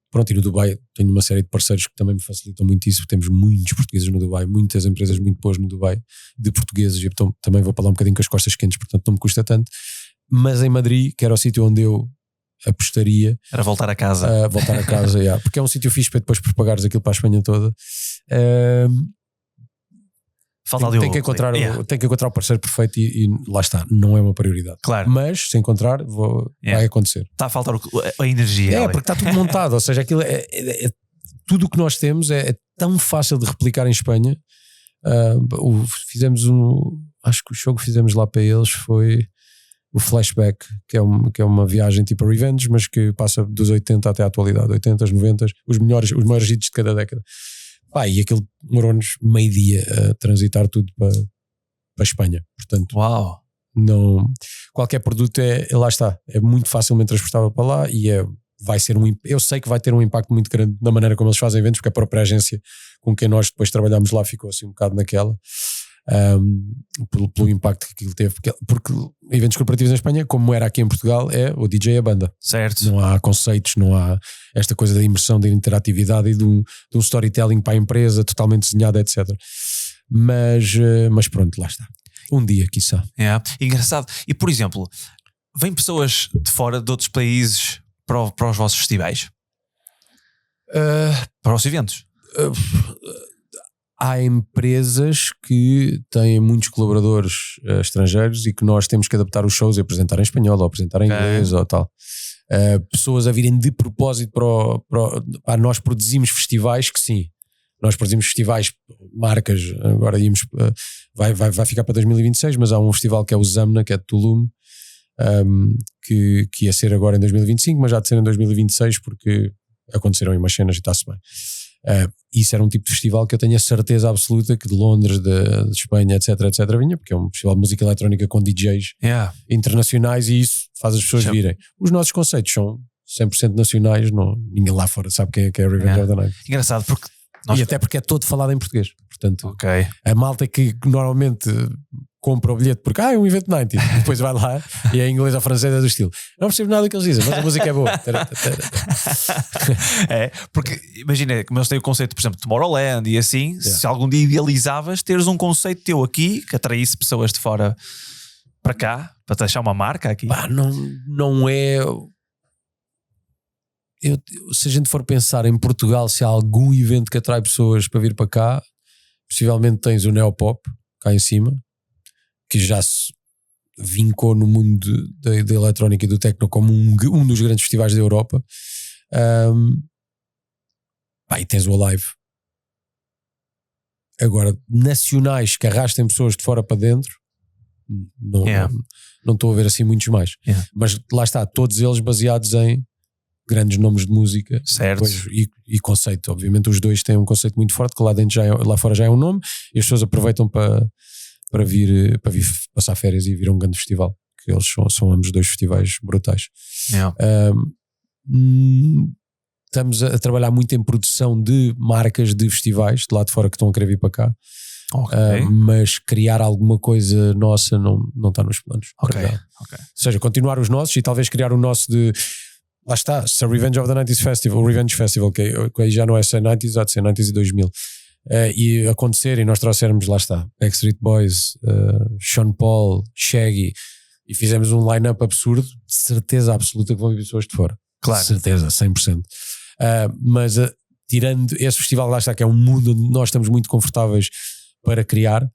Pronto, e no Dubai tenho uma série de parceiros que também me facilitam muito isso. Temos muitos portugueses no Dubai, muitas empresas muito boas no Dubai de portugueses, e então também vou para lá um bocadinho com as costas quentes, portanto não me custa tanto. Mas em Madrid, que era o sítio onde eu apostaria, era voltar a casa. Porque é um sítio fixe para depois propagares aquilo para a Espanha toda. Tem que encontrar o parceiro perfeito, e lá está, não é uma prioridade. Claro. Mas se encontrar, vai acontecer. Está a faltar a energia. Porque está tudo montado, ou seja, aquilo tudo o que nós temos é tão fácil de replicar em Espanha. Fizemos acho que o show que fizemos lá para eles foi o Flashback, que é uma viagem tipo a Revenge, mas que passa dos 80 até à atualidade, 80, 90, os maiores hits de cada década. E aquilo demorou-nos meio-dia a transitar tudo para a Espanha. Portanto, uau. Não, qualquer produto lá está, é muito facilmente transportável para lá, e é eu sei que vai ter um impacto muito grande na maneira como eles fazem eventos, porque a própria agência com quem nós depois trabalhámos lá ficou assim um bocado naquela, pelo impacto que aquilo teve, porque eventos corporativos na Espanha, como era aqui em Portugal, é o DJ e a banda. Certo. Não há conceitos, não há esta coisa da imersão, da interatividade e de um storytelling para a empresa totalmente desenhado, etc. Mas pronto, lá está. Um dia, quiçá. Engraçado. E por exemplo, vêm pessoas de fora de outros países para os vossos festivais? Para os eventos? Há empresas que têm muitos colaboradores estrangeiros e que nós temos que adaptar os shows e apresentar em espanhol ou apresentar em inglês ou tal. Pessoas a virem de propósito nós produzimos festivais que sim. Nós produzimos festivais, marcas, agora vai ficar para 2026, mas há um festival que é o Zamna, que é de Tulum, que ia ser agora em 2025, mas já de ser em 2026 porque aconteceram umas cenas e está-se bem. Isso era um tipo de festival que eu tenho a certeza absoluta que de Londres, de Espanha, etc, vinha, porque é um festival de música eletrónica com DJs internacionais e isso faz as pessoas virem. Os nossos conceitos são 100% nacionais, ninguém lá fora sabe quem é Revenge of the Night. Engraçado, porque e até porque é todo falado em português. Portanto, a malta que normalmente compra o bilhete porque é um evento 90 e depois vai lá e é em inglês ou francês é do estilo. Não percebo nada do que eles dizem, mas a música é boa. Porque imagina, como eles têm o conceito, por exemplo, Tomorrowland e assim, se algum dia idealizavas teres um conceito teu aqui que atraísse pessoas de fora para cá, para deixar uma marca aqui. Não é... se a gente for pensar em Portugal, se há algum evento que atrai pessoas para vir para cá, possivelmente tens o Neopop cá em cima, que já se vincou no mundo da eletrónica e do techno como um dos grandes festivais da Europa. E tens o Alive. Agora, nacionais que arrastem pessoas de fora para dentro, não estou a ver assim muitos mais. Mas lá está, todos eles baseados em grandes nomes de música, certo. Depois, e conceito. Obviamente os dois têm um conceito muito forte, que lá dentro lá fora já é um nome, e as pessoas aproveitam para vir passar férias e vir a um grande festival, que eles são ambos dois festivais brutais. Estamos a trabalhar muito em produção de marcas de festivais de lá de fora que estão a querer vir para cá. Mas criar alguma coisa nossa não está nos planos. Ou seja, continuar os nossos e talvez criar o nosso de... Lá está, se a Revenge of the 90s Festival, o Revenge Festival, que aí já não é ser 90s, há de ser 90s e 2000, e acontecer e nós trouxermos, lá está, Backstreet Boys, Sean Paul, Shaggy, e fizemos um line-up absurdo, de certeza absoluta que vão vir pessoas de fora. Claro. De certeza, 100%. Mas tirando esse festival, lá está, que é um mundo onde nós estamos muito confortáveis para criar,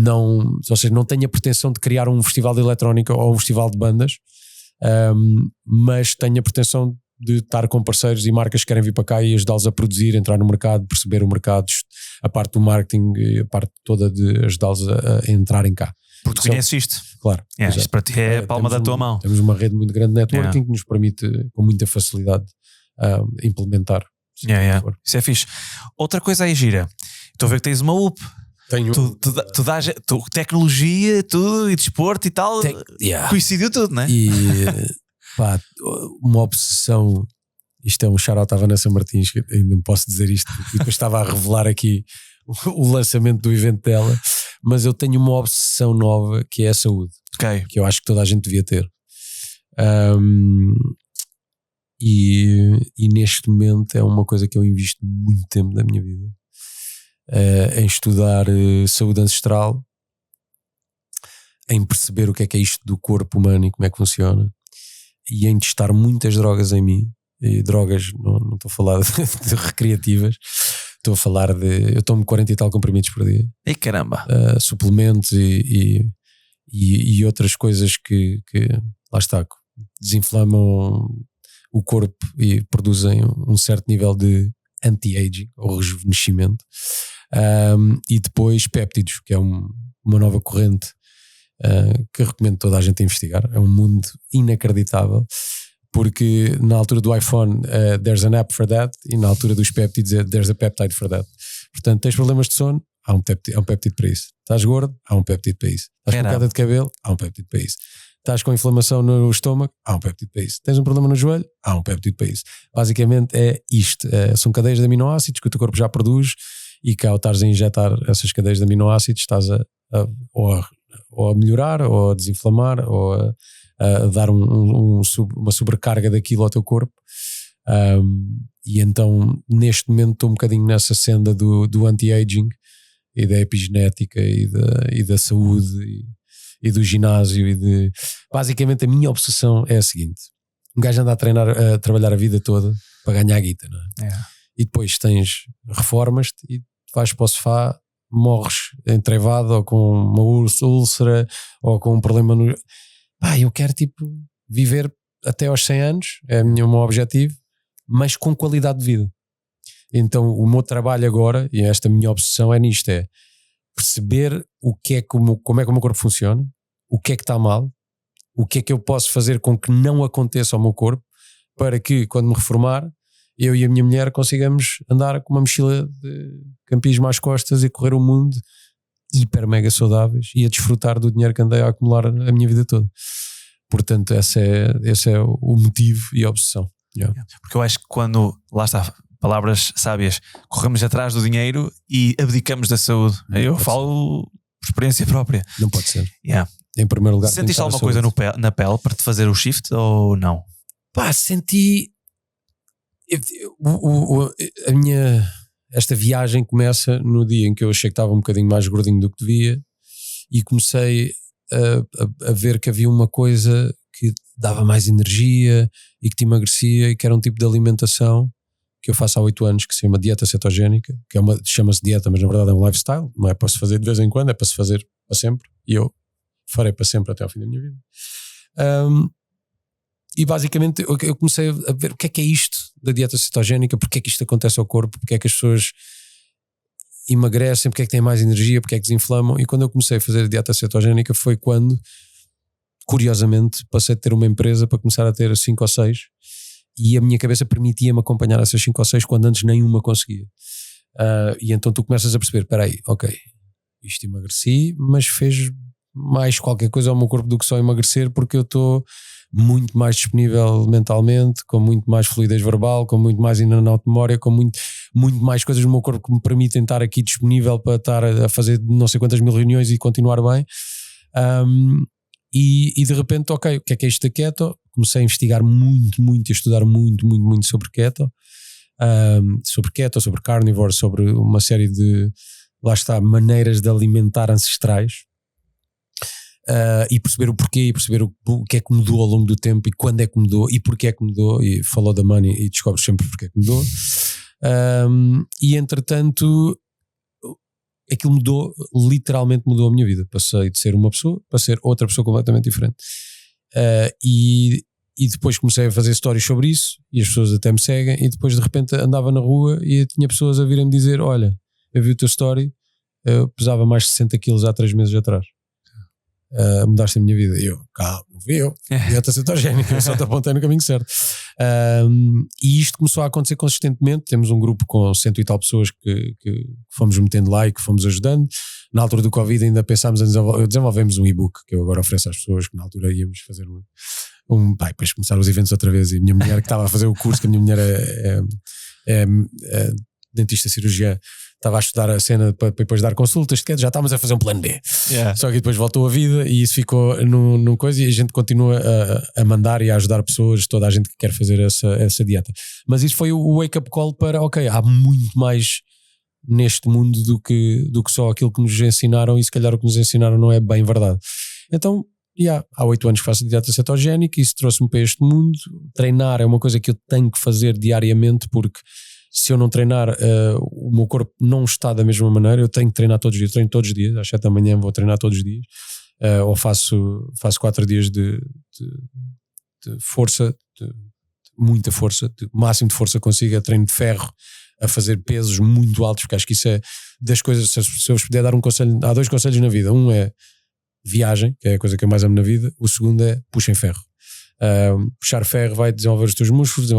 ou seja, não tenho a pretensão de criar um festival de eletrónica ou um festival de bandas, mas tenho a pretensão de estar com parceiros e marcas que querem vir para cá e ajudá-los a produzir, entrar no mercado, perceber o mercado, a parte do marketing e a parte toda de ajudá-los a entrarem cá. Porque tu conheces isto. Claro. Isto para ti é a palma da tua mão. Temos uma rede muito grande de networking que nos permite com muita facilidade implementar. Isso é fixe. Outra coisa aí gira, estou a ver que tens uma UP. Tenho. Tu dás tecnologia, tudo, e desporto e tal, coincidiu tudo, não é? E uma obsessão. Isto é um shout-out à Vanessa Martins, que ainda não posso dizer isto, porque depois estava a revelar aqui o lançamento do evento dela, mas eu tenho uma obsessão nova que é a saúde, que eu acho que toda a gente devia ter. E neste momento é uma coisa que eu invisto muito tempo da minha vida. Em estudar saúde ancestral, em perceber o que é isto do corpo humano e como é que funciona, e em testar muitas drogas em mim. E drogas, não estou a falar de recreativas, estou a falar eu tomo 40 e tal comprimidos por dia. E caramba! Suplementos e outras coisas que lá está, desinflamam o corpo e produzem um certo nível de anti-aging ou rejuvenescimento. E depois péptidos, que é uma nova corrente que eu recomendo toda a gente a investigar. É um mundo inacreditável, porque na altura do iPhone there's an app for that, e na altura dos péptidos there's a peptide for that. Portanto, tens problemas de sono, há um péptido para isso. Estás gordo, há um péptido para isso. Estás com queda de cabelo, há um péptido para isso. Estás com inflamação no estômago, há um péptido para isso. Tens um problema no joelho, há um péptido para isso. Basicamente é isto, são cadeias de aminoácidos que o teu corpo já produz e que ao estares a injetar essas cadeias de aminoácidos estás ou a melhorar, ou a desinflamar, ou a dar uma sobrecarga daquilo ao teu corpo. E então neste momento estou um bocadinho nessa senda do anti-aging e da epigenética e da saúde e do ginásio basicamente a minha obsessão é a seguinte: um gajo anda a trabalhar a vida toda para ganhar guita, não é? E depois reformas-te e vais para o sofá, morres entrevado ou com uma úlcera ou com um problema no... eu quero viver até aos 100 anos, é o meu objetivo, mas com qualidade de vida. Então o meu trabalho agora, e esta minha obsessão é nisto, é perceber como é que o meu corpo funciona, o que é que está mal, o que é que eu posso fazer com que não aconteça ao meu corpo, para que quando me reformar, eu e a minha mulher consigamos andar com uma mochila de campismo às costas e correr o mundo hiper mega saudáveis e a desfrutar do dinheiro que andei a acumular a minha vida toda. Portanto esse é o motivo e a obsessão. Porque eu acho que quando, lá está, palavras sábias, corremos atrás do dinheiro e abdicamos da saúde. Eu falo por experiência própria. Não pode ser. Em primeiro lugar, sentiste alguma coisa na pele para te fazer o shift ou não? Senti... esta viagem começa no dia em que eu achei que estava um bocadinho mais gordinho do que devia e comecei a ver que havia uma coisa que dava mais energia e que te emagrecia e que era um tipo de alimentação que eu faço há 8 anos, que se chama dieta cetogénica, que chama-se dieta, mas na verdade é um lifestyle, não é para se fazer de vez em quando, é para se fazer para sempre, e eu farei para sempre até ao fim da minha vida. E basicamente eu comecei a ver o que é isto da dieta cetogénica, porque é que isto acontece ao corpo, porque é que as pessoas emagrecem, porque é que têm mais energia, porque é que desinflamam. E quando eu comecei a fazer a dieta cetogénica foi quando, curiosamente, passei a ter uma empresa para começar a ter 5 ou 6 e a minha cabeça permitia-me acompanhar essas 5 ou 6 quando antes nenhuma conseguia. E então tu começas a perceber, espera aí, ok, isto emagreci, mas fez mais qualquer coisa ao meu corpo do que só emagrecer, porque eu estou muito mais disponível mentalmente, com muito mais fluidez verbal, com muito mais in-and-out de memória, com muito mais coisas no meu corpo que me permitem estar aqui disponível para estar a fazer não sei quantas mil reuniões e continuar bem. E de repente, ok, o que é isto da keto? Comecei a investigar muito e a estudar muito sobre keto, sobre carnivore, sobre uma série de, lá está, maneiras de alimentar ancestrais. E perceber o porquê, e perceber o que é que mudou ao longo do tempo, e quando é que mudou, e porquê é que mudou, e follow the money e descobres sempre porquê é que mudou. E entretanto aquilo mudou, literalmente mudou a minha vida. Passei de ser uma pessoa para ser outra pessoa completamente diferente. E depois comecei a fazer stories sobre isso, e as pessoas até me seguem, e depois de repente andava na rua e tinha pessoas a virem-me dizer: olha, eu vi o teu story, eu pesava mais de 60 quilos há 3 meses atrás. Mudaste a minha vida. E eu, calma, não fui eu, dieta cetogénica, eu só te apontei no caminho certo. E isto começou a acontecer consistentemente. Temos um grupo com 100 e tal pessoas que fomos metendo lá e que fomos ajudando. Na altura do Covid ainda pensámos em desenvolvemos um e-book que eu agora ofereço às pessoas, que na altura íamos fazer depois começaram os eventos outra vez, e a minha mulher, que estava a fazer o curso, que a minha mulher é dentista cirurgiã, estava a estudar a cena para depois dar consultas, já estávamos a fazer um plano B. Só que depois voltou a vida e isso ficou num coisa, e a gente continua a mandar e a ajudar pessoas, toda a gente que quer fazer essa dieta. Mas isso foi o wake-up call para, ok, há muito mais neste mundo do que só aquilo que nos ensinaram, e se calhar o que nos ensinaram não é bem verdade. Então, há 8 anos que faço dieta cetogénica, e isso trouxe-me para este mundo. Treinar é uma coisa que eu tenho que fazer diariamente, porque se eu não treinar, o meu corpo não está da mesma maneira. Eu tenho que treinar todos os dias, eu treino todos os dias, às 7 da manhã vou treinar todos os dias, ou faço 4 dias de força, de muita força, de máximo de força consigo, treino de ferro, a fazer pesos muito altos, porque acho que isso é das coisas. Se eu vos puder dar um conselho, há 2 conselhos na vida. Um é viagem, que é a coisa que eu mais amo na vida. O segundo é puxem ferro. Puxar ferro vai desenvolver os teus músculos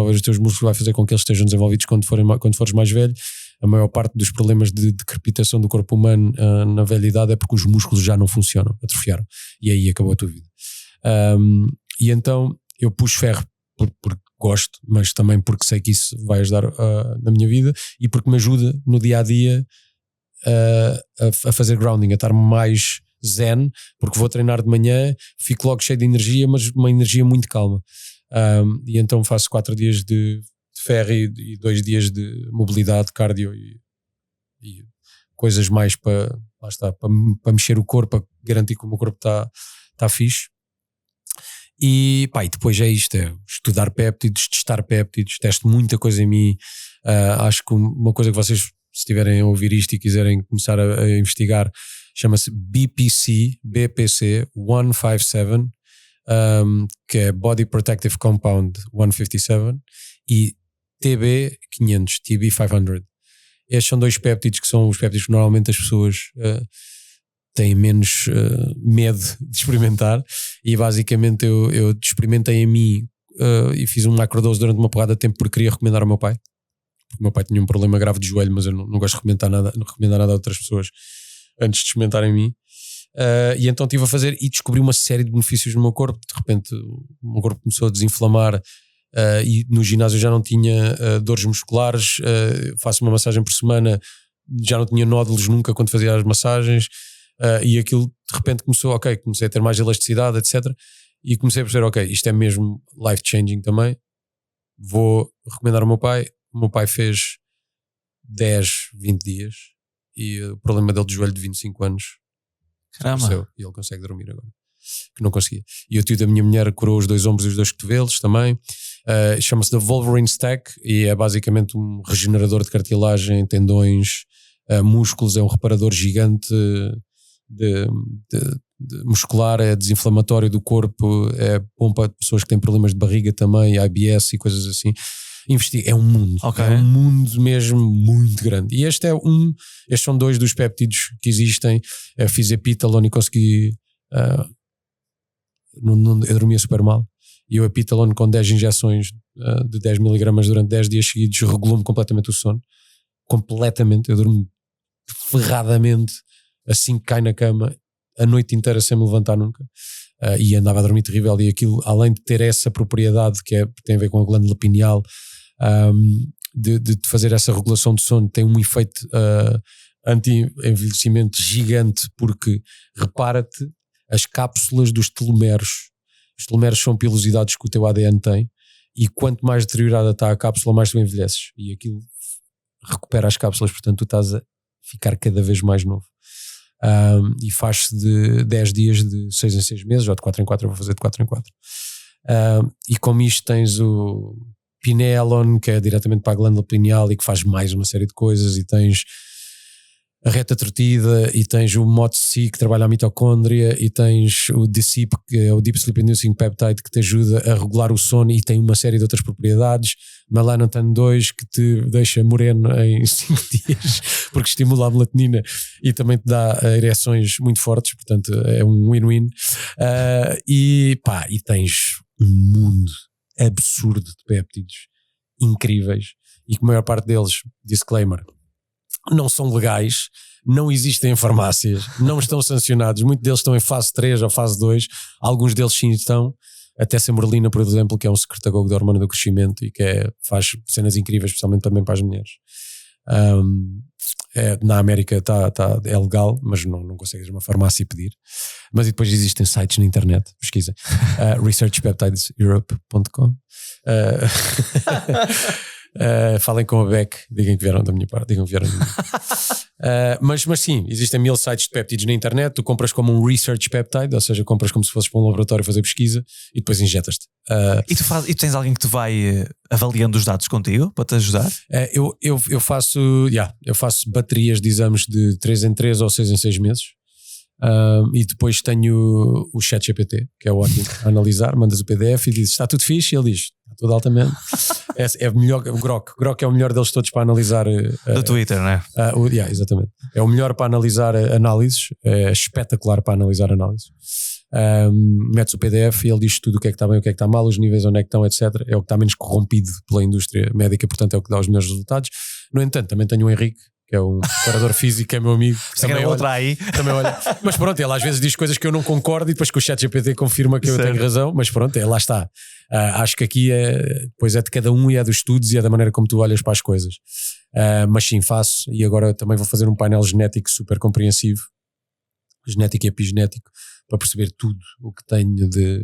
vai fazer com que eles estejam desenvolvidos quando fores mais velho. A maior parte dos problemas de decrepitação do corpo humano na velha idade é porque os músculos já não funcionam, atrofiaram, e aí acabou a tua vida. E então eu puxo ferro porque gosto, mas também porque sei que isso vai ajudar na minha vida e porque me ajuda no dia-a-dia a fazer grounding, a estar mais zen, porque vou treinar de manhã, fico logo cheio de energia, mas uma energia muito calma. E então faço 4 dias de ferro e 2 dias de mobilidade, cardio e coisas mais para mexer o corpo, para garantir que o meu corpo está fixe. E depois é isto, é estudar péptidos, testar péptidos, testo muita coisa em mim. Acho que uma coisa que vocês, se estiverem a ouvir isto e quiserem começar a investigar, chama-se BPC 157, que é Body Protective Compound 157, e TB 500. Estes são 2 péptidos que são os péptidos que normalmente as pessoas têm menos medo de experimentar, e basicamente eu experimentei em mim e fiz um macrodose durante uma porrada de tempo porque queria recomendar ao meu pai. O meu pai tinha um problema grave de joelho, mas eu não gosto de recomendar nada a outras pessoas antes de experimentar em mim. E então estive a fazer e descobri uma série de benefícios no meu corpo. De repente o meu corpo começou a desinflamar, e no ginásio já não tinha dores musculares, faço uma massagem por semana, já não tinha nódulos nunca quando fazia as massagens. E aquilo de repente comecei a ter mais elasticidade, etc. E comecei a perceber, isto é mesmo life changing também, vou recomendar ao meu pai. O meu pai fez 10, 20 dias e o problema dele de joelho de 25 anos aconteceu, e ele consegue dormir agora, que não conseguia. E o tio da minha mulher curou os 2 ombros e os 2 cotovelos também. Chama-se The Wolverine Stack e é basicamente um regenerador de cartilagem, tendões, músculos, é um reparador gigante de muscular, é desinflamatório do corpo, é bom para pessoas que têm problemas de barriga também, IBS e coisas assim. É um mundo, é um mundo mesmo muito grande. E estes são 2 dos péptidos que existem. Eu fiz Epitalon e consegui, eu dormia super mal, e o Epitalon com 10 injeções de 10 mg durante 10 dias seguidos regulou-me completamente o sono, completamente. Eu durmo ferradamente, assim que cai na cama a noite inteira sem me levantar nunca, e andava a dormir terrível. E aquilo, além de ter essa propriedade que tem a ver com a glândula pineal, de fazer essa regulação do sono, tem um efeito anti-envelhecimento gigante, porque repara-te as cápsulas dos telomeros. Os telomeros são pilosidades que o teu ADN tem, e quanto mais deteriorada está a cápsula, mais tu envelheces, e aquilo recupera as cápsulas, portanto tu estás a ficar cada vez mais novo. E faz-se de 10 dias de 6 em 6 meses, ou de 4 em 4, eu vou fazer de 4 em 4. E como isto tens o Pinelon, que é diretamente para a glândula pineal e que faz mais uma série de coisas, e tens a retatrutida, e tens o MOTS-C que trabalha a mitocôndria, e tens o DSIP, que é o Deep Sleep Inducing Peptide, que te ajuda a regular o sono e tem uma série de outras propriedades. Melanotan 2, que te deixa moreno em 5 dias porque estimula a melatonina e também te dá ereções muito fortes, portanto é um win-win. E tens um mundo absurdo de péptidos incríveis, e que a maior parte deles, disclaimer, não são legais, não existem em farmácias, não estão sancionados. Muitos deles estão em fase 3 ou fase 2, alguns deles sim estão. Até Semberlina, por exemplo, que é um secretagogo da hormona do crescimento e que faz cenas incríveis, especialmente também para as mulheres. Na América é legal, mas não consegues ir a uma farmácia e pedir. Mas e depois existem sites na internet, pesquisa. researchpeptideseurope.com. Falem com a Beck, digam que vieram da minha parte, mas sim, existem 1000 sites de péptidos na internet. Tu compras como um research peptide, ou seja, compras como se fosses para um laboratório fazer pesquisa e depois injetas-te. E tu tens alguém que te vai avaliando os dados contigo para te ajudar? Eu faço baterias de exames de 3 em 3 ou 6 em 6 meses. E depois tenho o ChatGPT, que é ótimo a analisar. Mandas o PDF e dizes: está tudo fixe? E ele diz: está tudo altamente. É melhor. O Grok é o melhor deles todos para analisar. Do Twitter, não é? Exatamente. É o melhor para analisar análises. É espetacular para analisar análises. Metes o PDF e ele diz tudo o que é que está bem, o que é que está mal, os níveis onde é que estão, etc. É o que está menos corrompido pela indústria médica, portanto é o que dá os melhores resultados. No entanto, também tenho o Henrique, que é um preparador físico, que é meu amigo. Também outra aí. Também olha. Mas pronto, ele às vezes diz coisas que eu não concordo e depois que o ChatGPT confirma que eu tenho razão, mas pronto, lá está. Acho que aqui depois é de cada um e é dos estudos e é da maneira como tu olhas para as coisas. Mas sim, faço, e agora também vou fazer um painel genético super compreensivo, genético e epigenético, para perceber tudo o que tenho de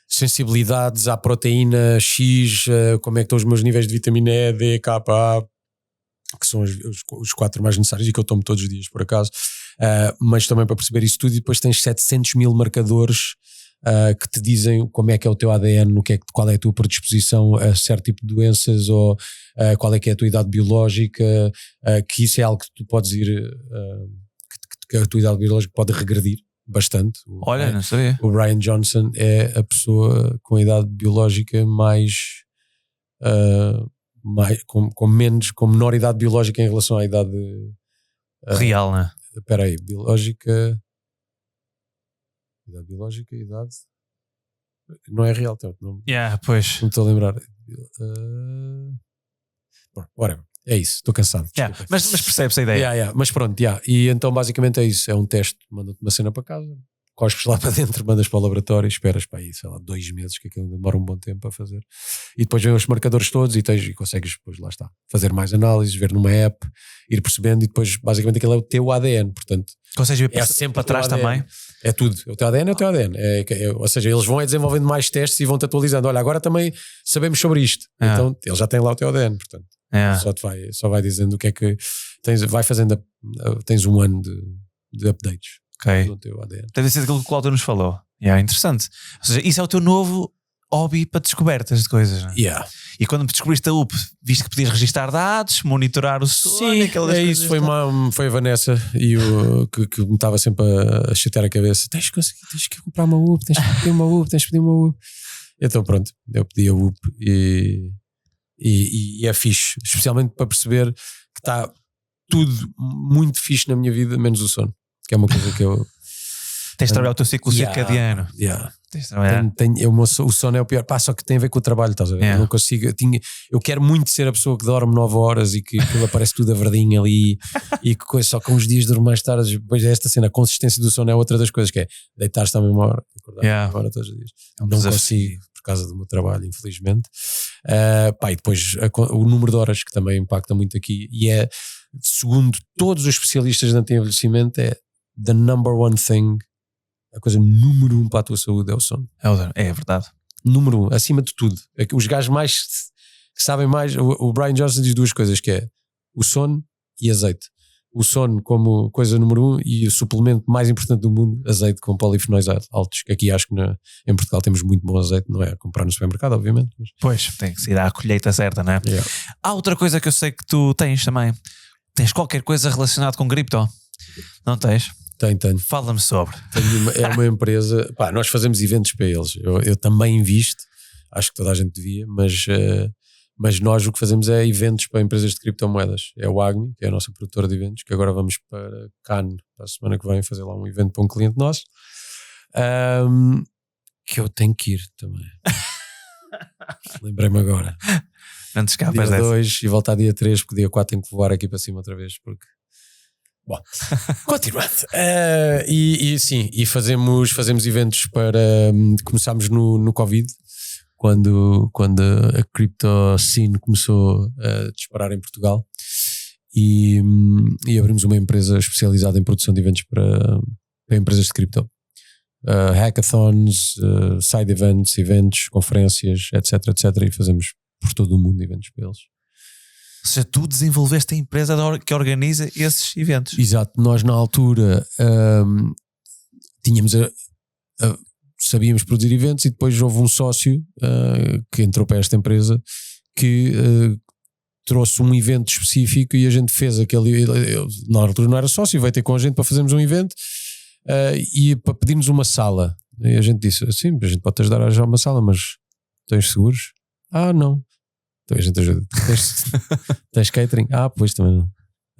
sensibilidades à proteína X, como é que estão os meus níveis de vitamina E, D, K, A, que são os 4 mais necessários e que eu tomo todos os dias, por acaso, mas também para perceber isso tudo. E depois tens 700 mil marcadores que te dizem como é que é o teu ADN, qual é a tua predisposição a certo tipo de doenças, ou qual é que é a tua idade biológica, que isso é algo que tu podes ir, que a tua idade biológica pode regredir bastante. Olha, não sabia. O Brian Johnson é a pessoa com a idade biológica com menor idade biológica em relação à idade real, né? Espera aí, biológica, idade não é real, não, pois. não estou a lembrar. Whatever. É isso, estou cansado. Mas percebes a ideia. Mas pronto, e então basicamente é isso, é um teste, manda-te uma cena para casa, cospes lá para dentro, mandas para o laboratório, esperas para aí, sei lá, 2 meses, que aquilo demora um bom tempo a fazer, e depois vem os marcadores todos e consegues depois, lá está, fazer mais análises, ver numa app, ir percebendo, e depois basicamente aquele é o teu ADN, portanto consegues ver sempre para trás também. É tudo, o teu ADN é o teu ADN, ou seja, eles vão desenvolvendo mais testes e vão-te atualizando, olha, agora também sabemos sobre isto, então eles já têm lá o teu ADN, portanto só vai dizendo o que é que tens, vai fazendo, tens um ano de updates no teu ADN. Deve ser aquilo que o Cláudio nos falou. Interessante. Ou seja, isso é o teu novo hobby para descobertas de coisas, não é? E quando descobriste a UP, viste que podias registar dados, monitorar o sono. Sim, isso foi a Vanessa e que me estava sempre a chatear a cabeça. Tens que comprar uma UP, tens que pedir uma UP, Então pronto, eu pedi a UP e é fixe, especialmente para perceber que está tudo muito fixe na minha vida, menos o sono, que é uma coisa que eu... Tens de trabalhar o teu ciclo circadiano. Tens de trabalhar. O sono é o pior, só que tem a ver com o trabalho, estás a ver? Eu não consigo, eu quero muito ser a pessoa que dorme 9 horas e que aquilo aparece tudo a verdinho ali e que coisa, só com uns dias dormo mais tarde. Depois esta cena, a consistência do sono é outra das coisas, que é deitar-te à mesma hora, acordar à mesma hora todos os dias. Não consigo, por causa do meu trabalho, infelizmente. E depois o número de horas, que também impacta muito aqui, e é, segundo todos os especialistas de anti-envelhecimento, é the number one thing, a coisa número 1 para a tua saúde é o sono. É verdade. Número 1, acima de tudo. Os gajos mais que sabem mais, o Brian Johnson diz 2 coisas, que é o sono e azeite. O sono como coisa número 1 e o suplemento mais importante do mundo, azeite com polifenóis altos, que aqui acho que em Portugal temos muito bom azeite, não é a comprar no supermercado, obviamente. Mas... Pois, tem que se ir à colheita certa, não é? Há outra coisa que eu sei que tu tens também. Tens qualquer coisa relacionada com cripto? Não tens? Tenho. Fala-me sobre. É uma empresa, nós fazemos eventos para eles. Eu também invisto, acho que toda a gente devia, mas nós o que fazemos é eventos para empresas de criptomoedas. É o Agmi, que é a nossa produtora de eventos, que agora vamos para Cannes, para a semana que vem, fazer lá um evento para um cliente nosso, que eu tenho que ir também. Lembrei-me agora. Não te escapas dia 2 e voltar dia 3, porque dia 4 tenho que voar aqui para cima outra vez, porque... Bom, continuando. Sim, e fazemos eventos para... começámos no Covid, quando a crypto scene começou a disparar em Portugal, e abrimos uma empresa especializada em produção de eventos para empresas de cripto. Hackathons, side eventos, conferências, etc, e fazemos por todo o mundo eventos para eles. Ou seja, tu desenvolveste a empresa que organiza esses eventos. Exato, nós na altura tínhamos sabíamos produzir eventos, e depois houve um sócio que entrou para esta empresa que trouxe um evento específico, e a gente fez aquele, na altura não era sócio, veio ter com a gente para fazermos um evento e para pedirmos uma sala, e a gente disse assim, a gente pode te ajudar a arranjar uma sala, mas tens seguros? Não. Então a gente ajuda. Tens catering? Pois também não.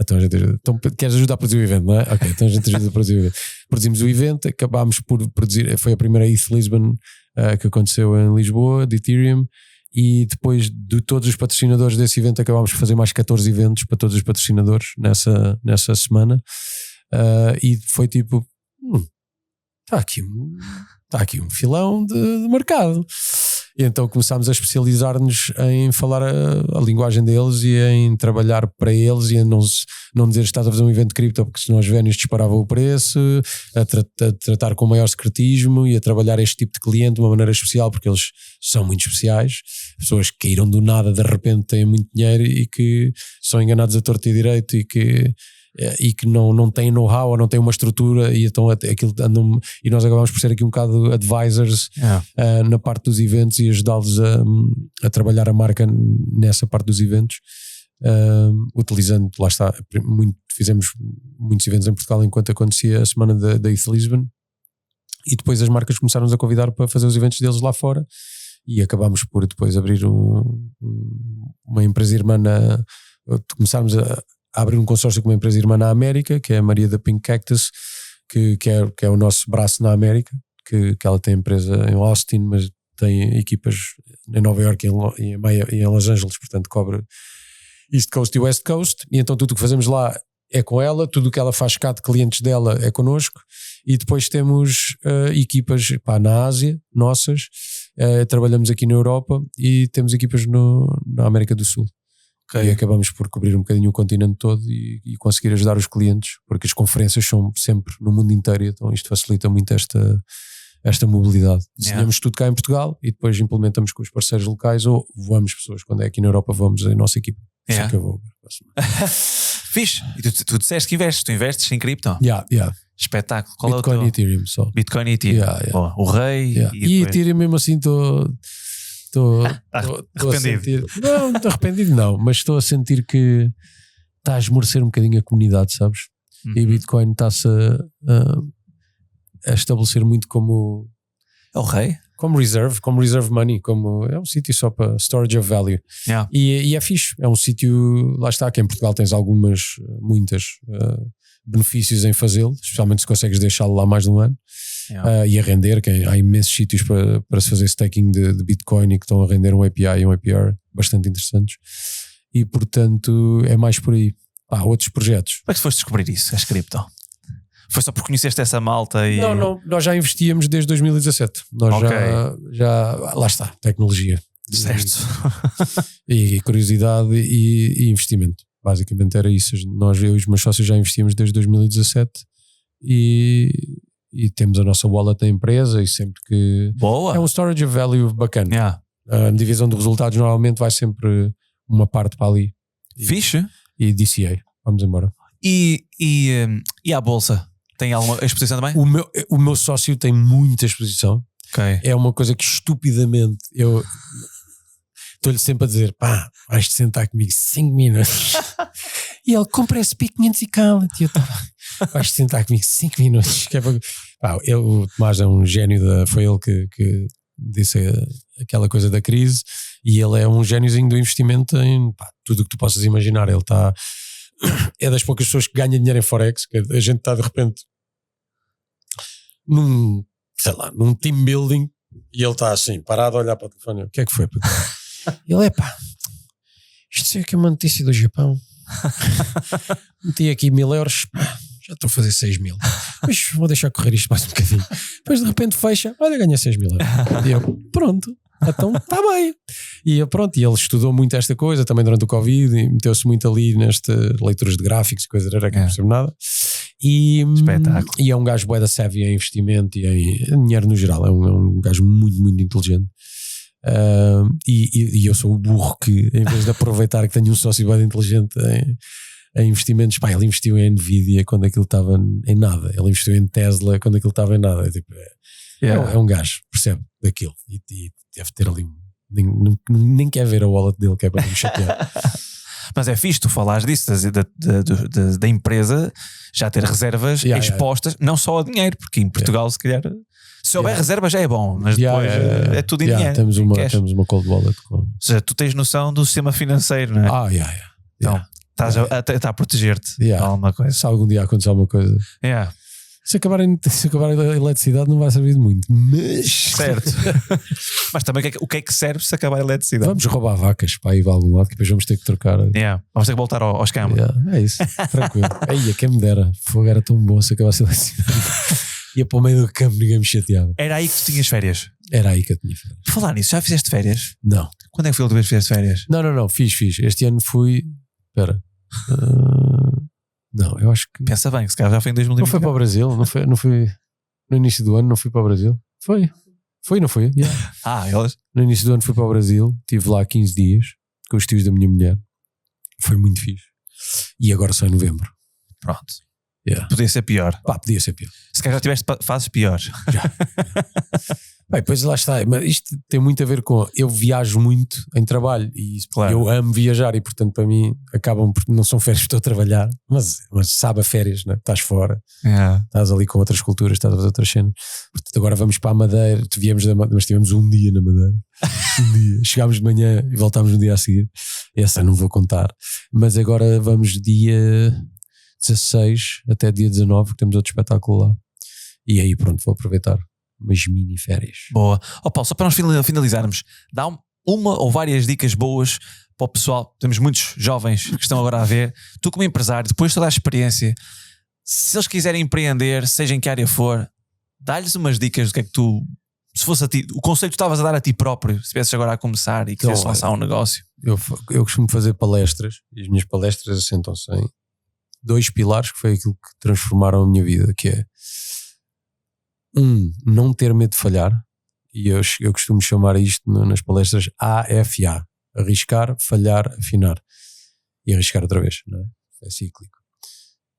Então a gente ajuda. Então queres ajudar a produzir o evento, não é? Ok, então a gente ajuda a produzir o evento. Produzimos o evento, acabámos por produzir, foi a primeira ETH Lisbon que aconteceu em Lisboa, de Ethereum, E depois de todos os patrocinadores desse evento acabámos por fazer mais 14 eventos para todos os patrocinadores nessa semana. E foi tipo, está aqui um filão de mercado. E então começámos a especializar-nos em falar a linguagem deles e em trabalhar para eles e em não dizer estás a fazer um evento de cripto porque senão os vénios disparavam o preço, a tratar com maior secretismo e a trabalhar este tipo de cliente de uma maneira especial porque eles são muito especiais, pessoas que caíram do nada de repente têm muito dinheiro e que são enganados a torto e direito e que não têm know-how ou não têm uma estrutura e então aquilo e nós acabamos por ser aqui um bocado advisors na parte dos eventos e ajudá-los a trabalhar a marca nessa parte dos eventos, utilizando, lá está, fizemos muitos eventos em Portugal enquanto acontecia a semana da ETH Lisbon e depois as marcas começaram-nos a convidar para fazer os eventos deles lá fora e acabámos por depois abrir uma empresa irmã começámos a abrir um consórcio com uma empresa irmã na América, que é a Maria da Pink Cactus, que é o nosso braço na América, que ela tem empresa em Austin, mas tem equipas em Nova York e em Los Angeles, portanto cobre East Coast e West Coast, e então tudo o que fazemos lá é com ela, tudo o que ela faz cá de clientes dela é connosco, e depois temos equipas na Ásia, nossas, trabalhamos aqui na Europa e temos equipas na América do Sul. Okay. E acabamos por cobrir um bocadinho o continente todo e conseguir ajudar os clientes, porque as conferências são sempre no mundo inteiro, então isto facilita muito esta mobilidade. Desenhamos tudo cá em Portugal e depois implementamos com os parceiros locais ou voamos pessoas, quando é aqui na Europa vamos a nossa equipa. Assim que eu vou. Fixe. E tu disseste que investes em cripto? Espetáculo. Qual Bitcoin é o teu? e Ethereum só. Bitcoin e Ethereum. Boa. O rei. E Ethereum mesmo assim estou arrependido. Não arrependido não, mas estou a sentir que está a esmorecer um bocadinho a comunidade, sabes? E Bitcoin está-se a estabelecer muito como é o rei? Como reserve money, como é um sítio só para storage of value. E é fixe, é um sítio, lá está, que em Portugal tens muitas benefícios em fazê-lo, especialmente se consegues deixá-lo lá mais de um ano. E a render, há imensos sítios para se fazer staking de Bitcoin e que estão a render um API e um APR bastante interessantes e portanto é mais por aí. Outros projetos. Como é que foste descobrir isso, as cripto? Foi só porque conheceste essa malta? Não, nós já investíamos desde 2017. Nós já lá está, tecnologia. Certo. E curiosidade e investimento. Basicamente era isso. Eu e os meus sócios já investíamos desde 2017 e temos a nossa wallet da empresa e sempre que... Boa! É um storage of value bacana. A divisão de resultados normalmente vai sempre uma parte para ali. Fixe! E DCA. Vamos embora. E a bolsa? Tem alguma exposição também? O meu sócio tem muita exposição. Okay. É uma coisa que estupidamente eu estou-lhe sempre a dizer, vais-te sentar comigo 5 minutos. E ele compra SP 500 e cala-te. Eu estava... Vais sentar comigo 5 minutos. O Tomás é um gênio, foi ele que disse aquela coisa da crise e ele é um gêniozinho do investimento em tudo o que tu possas imaginar. Ele é das poucas pessoas que ganha dinheiro em Forex, que a gente está de repente num team building e ele está assim, parado a olhar para o telefone. O que é que foi? Ele isto é que é uma notícia do Japão. Meti aqui 1.000 euros. Já estou a fazer 6.000. Mas vou deixar correr isto mais um bocadinho. Depois de repente fecha. Olha, ganha 6.000 euros. E eu, pronto. Então está bem. E ele estudou muito esta coisa também durante o Covid e meteu-se muito ali nesta leituras de gráficos e coisas, era que não percebe nada. Espetáculo. E é um gajo bué da savvy em investimento e em dinheiro no geral. É um gajo muito, muito inteligente. E eu sou o burro que, em vez de aproveitar que tenho um sócio bem inteligente em investimentos, ele investiu em Nvidia quando aquilo estava em nada, ele investiu em Tesla quando aquilo estava em nada. É um gajo, percebe daquilo e deve ter ali nem quer ver a wallet dele, que é para me chatear. Mas é fixe tu falares disso, da empresa já ter reservas expostas, não só a dinheiro, porque em Portugal se calhar se houver reserva já é bom, mas depois é tudo em dinheiro. Temos uma cold wallet. Ou seja, tu tens noção do sistema financeiro, não é? Então estás a proteger-te de alguma coisa. Se algum dia acontecer alguma coisa. Se acabar a eletricidade não vai servir de muito. Mas... Certo. Mas também o que é que serve se acabar a eletricidade? Vamos roubar vacas para ir para algum lado, que depois vamos ter que trocar. Vamos ter que voltar aos campos. É isso, tranquilo. Aí, quem me dera. Fogo, era tão bom se acabasse a eletricidade. Ia para o meio do campo, ninguém me chateava. Era aí que tu tinhas férias? Era aí que eu tinha férias. Por falar nisso, já fizeste férias? Não. Quando é que foi a última vez que fizeste férias? Não, fiz. Este ano fui... Espera. Não, eu acho que... Pensa bem, que se calhar já foi em 2020. Não foi para o Brasil? Não foi no início do ano, não fui para o Brasil? Foi, não foi? Yeah. Eles? No início do ano fui para o Brasil, estive lá 15 dias com os tios da minha mulher. Foi muito fixe. E agora só em novembro. Pronto. Yeah. Podia ser pior. Podia ser pior. Se calhar já tiveste fases piores. Já. Bem, pois lá está. Mas isto tem muito a ver com... Eu viajo muito em trabalho e claro. Eu amo viajar e portanto para mim acabam por... Não são férias que estou a trabalhar, mas sabe a férias, né? Estás fora, estás ali com outras culturas, estás a fazer outras cenas. Portanto agora vamos para a Madeira. Mas tivemos um dia na Madeira. Um dia. Chegámos de manhã e voltámos no dia a seguir. Essa não vou contar. Mas agora vamos dia 16 até dia 19, que temos outro espetáculo lá. E aí pronto, vou aproveitar umas mini férias. Boa. Paulo, só para nós finalizarmos, dá uma ou várias dicas boas para o pessoal. Temos muitos jovens que estão agora a ver. Tu como empresário, depois de toda a experiência, se eles quiserem empreender, seja em que área for, dá-lhes umas dicas do que é que tu, se fosse a ti, o conselho que tu estavas a dar a ti próprio, se estivesses agora a começar e quisesse lançar um negócio. Eu costumo fazer palestras e as minhas palestras assentam-se em 2 pilares que foi aquilo que transformaram a minha vida, que é não ter medo de falhar, e eu costumo chamar isto nas palestras AFA, arriscar, falhar, afinar e arriscar outra vez, não é? É cíclico,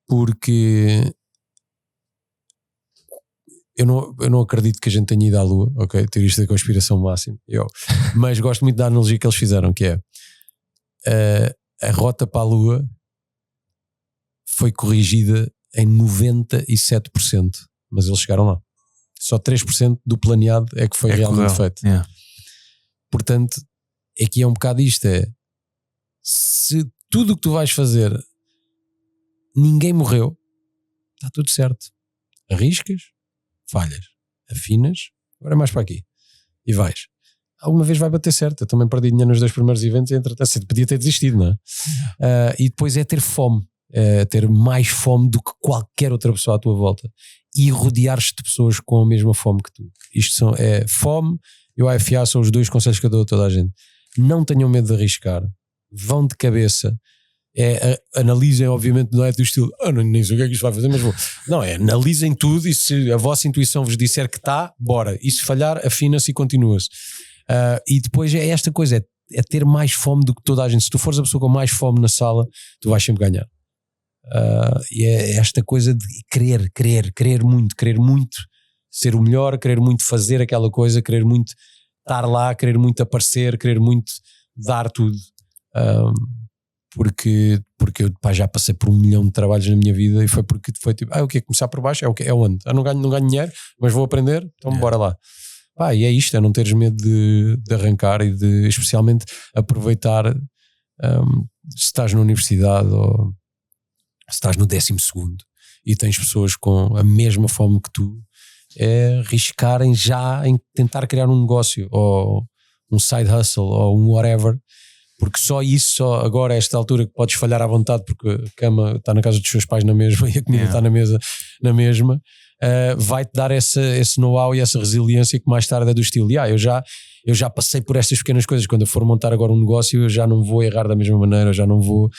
porque eu não acredito que a gente tenha ido à Lua, ok, teorista da conspiração máximo, mas gosto muito da analogia que eles fizeram, que é a rota para a Lua foi corrigida em 97%, mas eles chegaram lá. Só 3% do planeado é que foi realmente feito. Portanto, aqui é um bocado isto, se tudo o que tu vais fazer ninguém morreu, está tudo certo. Arriscas, falhas, afinas, agora é mais para aqui e vais. Alguma vez vai bater certo. Eu também perdi dinheiro nos 2 primeiros eventos, entretanto podia ter desistido, não é? E depois é ter fome, ter mais fome do que qualquer outra pessoa à tua volta e rodear-te de pessoas com a mesma fome que tu. Isto fome e o AFA são os 2 conselhos que eu dou a toda a gente. Não tenham medo de arriscar, vão de cabeça, analisem, obviamente não é do estilo nem sei o que é que isto vai fazer, mas vou. Não, analisem tudo e se a vossa intuição vos disser que está, bora, e se falhar afina-se e continua-se. E depois é esta coisa, é ter mais fome do que toda a gente. Se tu fores a pessoa com mais fome na sala, tu vais sempre ganhar. E é esta coisa de querer muito ser o melhor, querer muito fazer aquela coisa, querer muito estar lá, querer muito aparecer, querer muito dar tudo, porque eu já passei por 1 milhão de trabalhos na minha vida e foi tipo, o que é começar por baixo, é onde? Não ganho dinheiro, mas vou aprender, então bora lá. E é isto, é não teres medo de arrancar e de especialmente aproveitar, se estás na universidade ou se estás no 12º e tens pessoas com a mesma fome que tu, é arriscarem já em tentar criar um negócio ou um side hustle ou um whatever, porque só agora a esta altura que podes falhar à vontade porque a cama está na casa dos seus pais na mesma e a comida está na mesa na mesma, vai-te dar esse know-how e essa resiliência que mais tarde é do estilo, eu já passei por estas pequenas coisas, quando eu for montar agora um negócio eu já não vou errar da mesma maneira, eu já não vou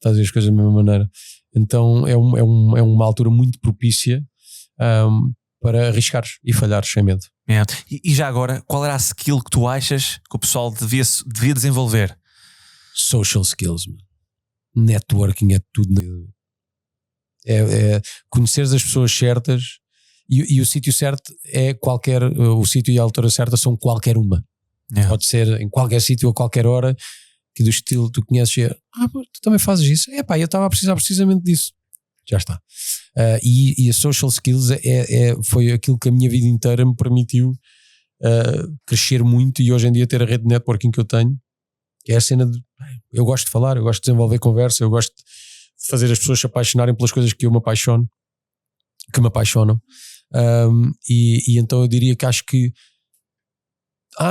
fazer as coisas da mesma maneira. Então é uma altura muito propícia para arriscares e falhares sem medo. E já agora, qual era a skill que tu achas que o pessoal devia desenvolver? Social skills, networking é tudo. É conheceres as pessoas certas e o sítio certo é o sítio e a altura certa são qualquer uma. Pode ser em qualquer sítio a qualquer hora, que do estilo tu conheces tu também fazes isso? Eu estava a precisar precisamente disso. Já está. E a social skills foi aquilo que a minha vida inteira me permitiu crescer muito e hoje em dia ter a rede de networking que eu tenho. É a cena de eu gosto de falar, eu gosto de desenvolver conversa, eu gosto de fazer as pessoas se apaixonarem pelas coisas que eu me apaixono que me apaixonam. E então eu diria que acho que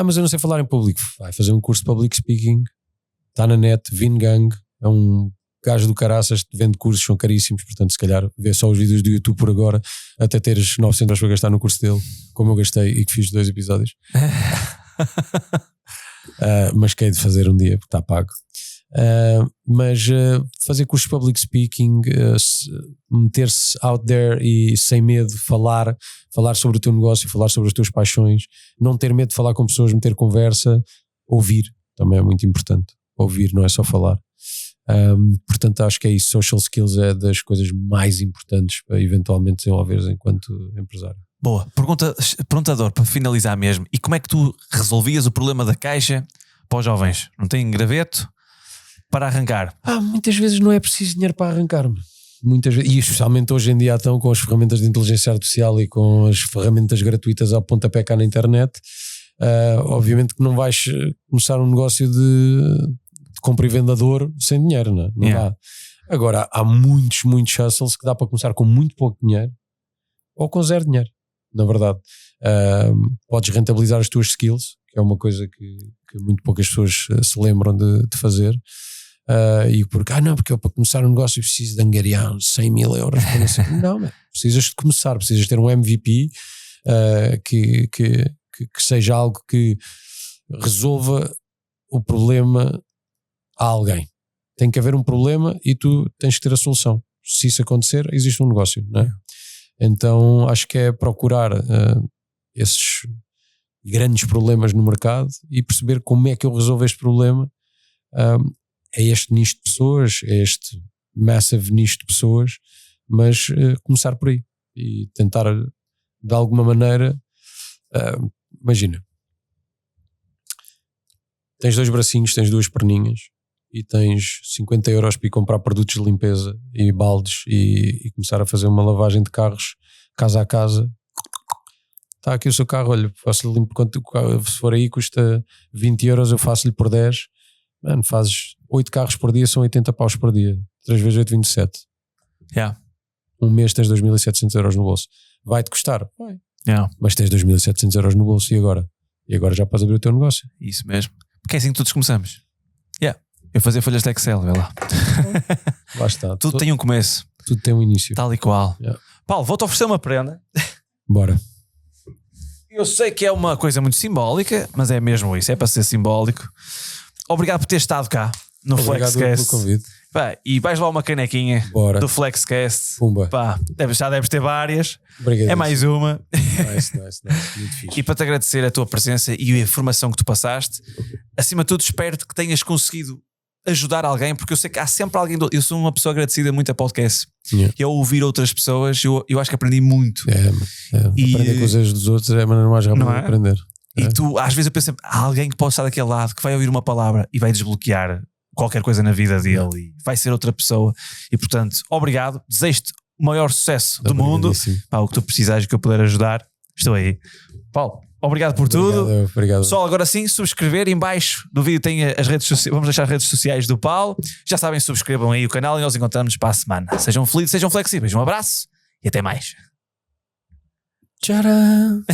mas eu não sei falar em público. Vai fazer um curso de public speaking, está na net, Vingang, é um gajo do caraças, vende cursos, são caríssimos, portanto se calhar vê só os vídeos do YouTube por agora, até teres 900 para gastar no curso dele, como eu gastei e que fiz 2 episódios. Mas que hei de fazer um dia, porque está pago. Mas fazer cursos de public speaking, meter-se out there e sem medo falar sobre o teu negócio, falar sobre as tuas paixões, não ter medo de falar com pessoas, meter conversa, ouvir também é muito importante. Ouvir, não é só falar. Portanto acho que é isso. Social skills é das coisas mais importantes para eventualmente desenvolveres enquanto empresário. Boa, perguntador, para finalizar mesmo, e como é que tu resolvias o problema da caixa para os jovens? Não tem graveto para arrancar? Muitas vezes não é preciso dinheiro para arrancar-me. Muitas vezes, e especialmente hoje em dia estão com as ferramentas de inteligência artificial e com as ferramentas gratuitas ao pontapé cá na internet. Obviamente que não vais começar um negócio de compra e vendedor sem dinheiro, não dá. Agora há muitos hustles que dá para começar com muito pouco dinheiro ou com 0 dinheiro, na verdade. Podes rentabilizar as tuas skills, que é uma coisa que muito poucas pessoas se lembram de fazer. Porque eu para começar um negócio preciso de angariar 100 mil euros. Não, precisas de começar, precisas ter um MVP que seja algo que resolva o problema a alguém. Tem que haver um problema e tu tens que ter a solução. Se isso acontecer, existe um negócio, não é? Então acho que é procurar esses grandes problemas no mercado e perceber como é que eu resolvo este problema. É este nicho de pessoas, é este massive nicho de pessoas, mas começar por aí e tentar de alguma maneira, imagina, tens 2 bracinhos, tens 2 perninhas e tens 50 euros para ir comprar produtos de limpeza e baldes e começar a fazer uma lavagem de carros casa a casa. Está aqui o seu carro, olha, faço-lhe limpo, se for aí custa 20 euros, eu faço-lhe por 10. Mano, fazes 8 carros por dia, são 80 paus por dia. 3 vezes 8, 27. Um mês tens 2.700 euros no bolso. Vai-te custar? Vai. Mas tens 2.700 euros no bolso e agora? E agora já podes abrir o teu negócio. Isso mesmo. Porque é assim que todos começamos. Eu fazia folhas de Excel, vê lá. Lá está. Tudo tem um começo. Tudo tem um início. Tal e qual. Paulo, vou-te oferecer uma prenda. Bora. Eu sei que é uma coisa muito simbólica, mas é mesmo isso, é para ser simbólico. Obrigado por ter estado cá no Flexcast. Obrigado pelo convite. E vais lá uma canequinha do Flexcast. Pumba. Já deves ter várias. Obrigado. É mais uma. Nice. Muito fixe. E para te agradecer a tua presença e a informação que tu passaste, acima de tudo espero que tenhas conseguido ajudar alguém, porque eu sei que há sempre alguém. Eu sou uma pessoa agradecida muito a podcast. E ao ouvir outras pessoas, eu acho que aprendi muito. Aprender com os erros dos outros é a maneira mais rápida de aprender. E tu, às vezes eu penso, há alguém que pode estar daquele lado, que vai ouvir uma palavra e vai desbloquear qualquer coisa na vida dele e vai ser outra pessoa. E portanto, obrigado, desejo-te o maior sucesso do mundo. O que tu precisares e que eu puder ajudar, estou aí. Paulo, obrigado por tudo. Obrigado. Pessoal, agora sim, subscrever. Em baixo do vídeo tem as redes sociais. Vamos deixar as redes sociais do Paulo. Já sabem, subscrevam aí o canal e nós encontramos para a semana. Sejam felizes, sejam flexíveis. Um abraço e até mais. Tcharam!